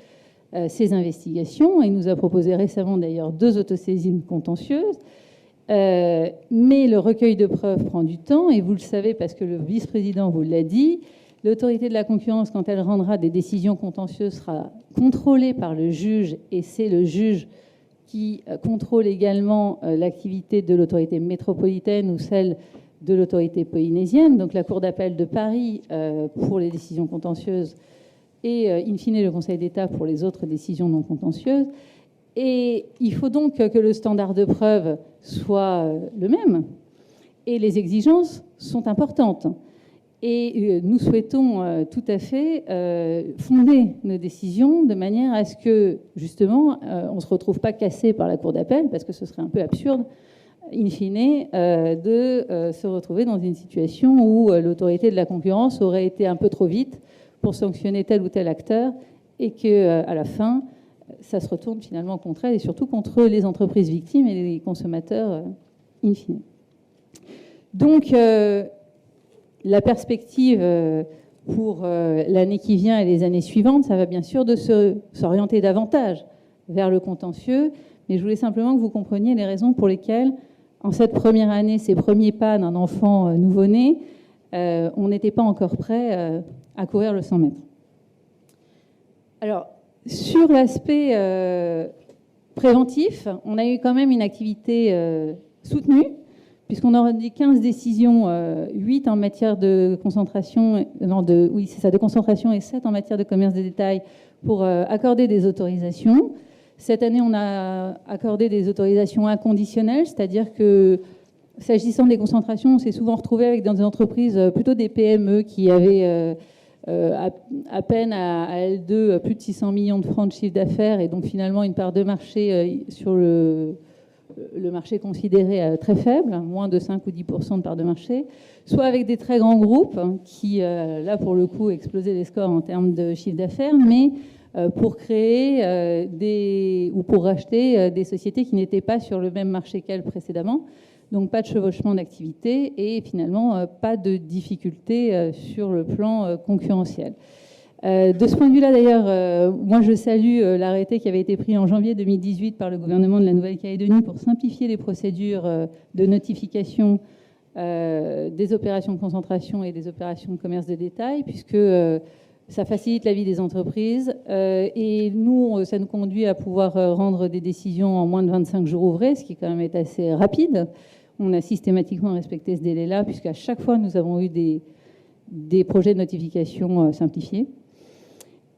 ses investigations et nous a proposé récemment d'ailleurs 2 autosaisines contentieuses. Mais le recueil de preuves prend du temps et vous le savez parce que le vice-président vous l'a dit, l'autorité de la concurrence, quand elle rendra des décisions contentieuses, sera contrôlée par le juge et c'est le juge qui contrôle également l'activité de l'autorité métropolitaine ou celle de l'autorité polynésienne, donc la Cour d'appel de Paris pour les décisions contentieuses et in fine le Conseil d'État pour les autres décisions non contentieuses. Et il faut donc que le standard de preuve soit le même. Et les exigences sont importantes. Et nous souhaitons tout à fait fonder nos décisions de manière à ce que, justement, on ne se retrouve pas cassé par la Cour d'appel, parce que ce serait un peu absurde, in fine, de se retrouver dans une situation où l'autorité de la concurrence aurait été un peu trop vite pour sanctionner tel ou tel acteur, et qu'à la fin, ça se retourne finalement contre elle, et surtout contre les entreprises victimes et les consommateurs in fine. Donc, la perspective pour l'année qui vient et les années suivantes, ça va bien sûr de s'orienter davantage vers le contentieux, mais je voulais simplement que vous compreniez les raisons pour lesquelles, en cette première année, ces premiers pas d'un enfant nouveau-né, on n'était pas encore prêt à courir le 100 mètres. Alors, sur l'aspect préventif, on a eu quand même une activité soutenue, puisqu'on a rendu 15 décisions, 8 en matière de concentration, de concentration et 7 en matière de commerce de détail pour accorder des autorisations. Cette année, on a accordé des autorisations inconditionnelles, c'est-à-dire que, s'agissant des concentrations, on s'est souvent retrouvé avec dans des entreprises, plutôt des PME, qui avaient à peine à L2 plus de 600 millions de francs de chiffre d'affaires, et donc finalement une part de marché sur le marché considéré très faible, moins de 5 ou 10% de part de marché, soit avec des très grands groupes qui, là pour le coup, explosaient les scores en termes de chiffre d'affaires, mais pour créer ou pour racheter des sociétés qui n'étaient pas sur le même marché qu'elles précédemment. Donc pas de chevauchement d'activité et finalement pas de difficultés sur le plan concurrentiel. De ce point de vue-là, d'ailleurs, moi je salue l'arrêté qui avait été pris en janvier 2018 par le gouvernement de la Nouvelle-Calédonie pour simplifier les procédures de notification des opérations de concentration et des opérations de commerce de détail, puisque ça facilite la vie des entreprises et nous, ça nous conduit à pouvoir rendre des décisions en moins de 25 jours ouvrés, ce qui quand même est assez rapide. On a systématiquement respecté ce délai-là, puisqu'à chaque fois, nous avons eu des projets de notification simplifiés.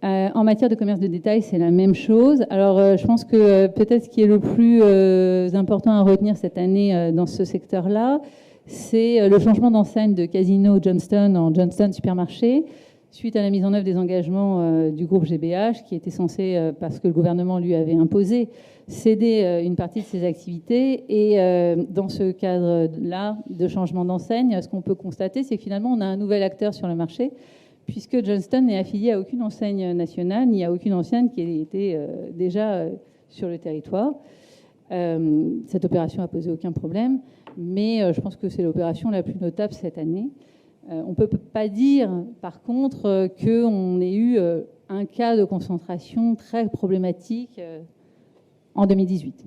En matière de commerce de détail, c'est la même chose. Alors, je pense que peut-être ce qui est le plus important à retenir cette année dans ce secteur-là, c'est le changement d'enseigne de Casino Johnston en Johnston Supermarché, suite à la mise en œuvre des engagements du groupe GBH, qui était censé, parce que le gouvernement lui avait imposé, céder une partie de ses activités. Et dans ce cadre-là de changement d'enseigne, ce qu'on peut constater, c'est que finalement, on a un nouvel acteur sur le marché, puisque Johnston n'est affilié à aucune enseigne nationale, ni à aucune enseigne qui était déjà sur le territoire. Cette opération n'a posé aucun problème, mais je pense que c'est l'opération la plus notable cette année. On ne peut pas dire, par contre, qu'on ait eu un cas de concentration très problématique en 2018.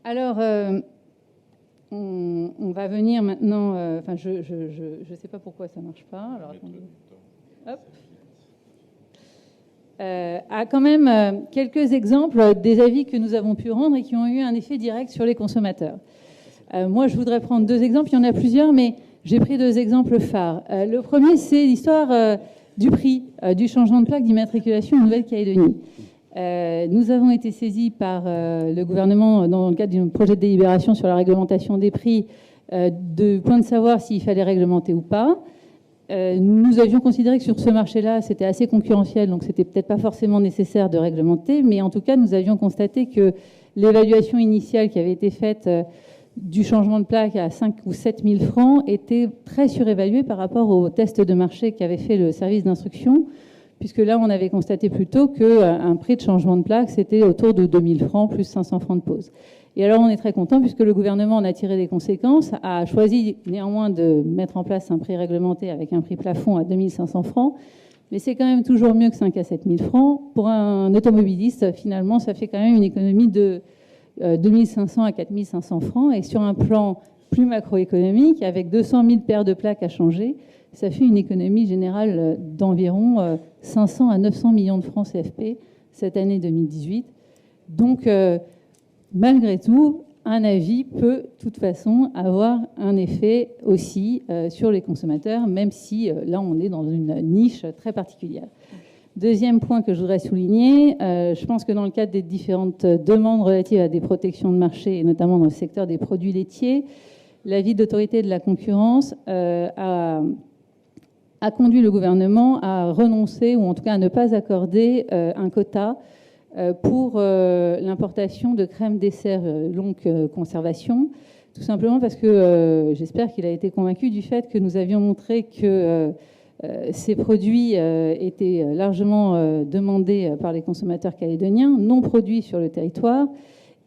Alors, on va venir maintenant... Enfin, je ne sais pas pourquoi ça ne marche pas. Alors, attendez. Hop. À quand même quelques exemples des avis que nous avons pu rendre et qui ont eu un effet direct sur les consommateurs. Moi, je voudrais prendre 2 exemples. Il y en a plusieurs, mais j'ai pris 2 exemples phares. Le premier, c'est l'histoire du prix du changement de plaque d'immatriculation en Nouvelle-Calédonie. Nous avons été saisis par le gouvernement dans le cadre d'un projet de délibération sur la réglementation des prix de point de savoir s'il fallait réglementer ou pas. Nous avions considéré que sur ce marché-là, c'était assez concurrentiel, donc c'était peut-être pas forcément nécessaire de réglementer, mais en tout cas, nous avions constaté que l'évaluation initiale qui avait été faite du changement de plaque à 5 ou 7 000 francs était très surévaluée par rapport au test de marché qu'avait fait le service d'instruction, puisque là, on avait constaté plutôt qu'un prix de changement de plaque, c'était autour de 2 000 francs plus 500 francs de pause. Et alors, on est très content, puisque le gouvernement en a tiré des conséquences, a choisi néanmoins de mettre en place un prix réglementé avec un prix plafond à 2 500 francs, mais c'est quand même toujours mieux que 5 à 7 000 francs. Pour un automobiliste, finalement, ça fait quand même une économie de 2 500 à 4 500 francs, et sur un plan plus macroéconomique, avec 200 000 paires de plaques à changer, ça fait une économie générale d'environ 500 à 900 millions de francs CFP cette année 2018. Donc, malgré tout, un avis peut, de toute façon, avoir un effet aussi sur les consommateurs, même si là, on est dans une niche très particulière. Deuxième point que je voudrais souligner, je pense que dans le cadre des différentes demandes relatives à des protections de marché, et notamment dans le secteur des produits laitiers, l'avis d'autorité de la concurrence a conduit le gouvernement à renoncer, ou en tout cas à ne pas accorder un quota pour l'importation de crème dessert longue conservation, tout simplement parce que j'espère qu'il a été convaincu du fait que nous avions montré que ces produits étaient largement demandés par les consommateurs calédoniens, non produits sur le territoire,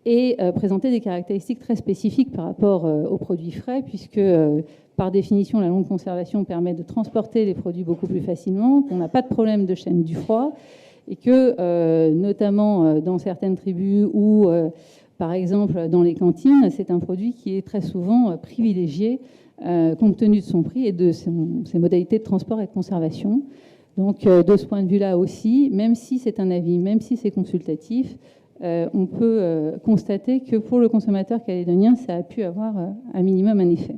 et présentaient des caractéristiques très spécifiques par rapport aux produits frais, puisque par définition, la longue conservation permet de transporter les produits beaucoup plus facilement, qu'on n'a pas de problème de chaîne du froid, et que, notamment dans certaines tribus ou, par exemple, dans les cantines, c'est un produit qui est très souvent privilégié compte tenu de son prix et de ses modalités de transport et de conservation. Donc, de ce point de vue-là aussi, même si c'est un avis, même si c'est consultatif, on peut constater que pour le consommateur calédonien, ça a pu avoir un minimum un effet.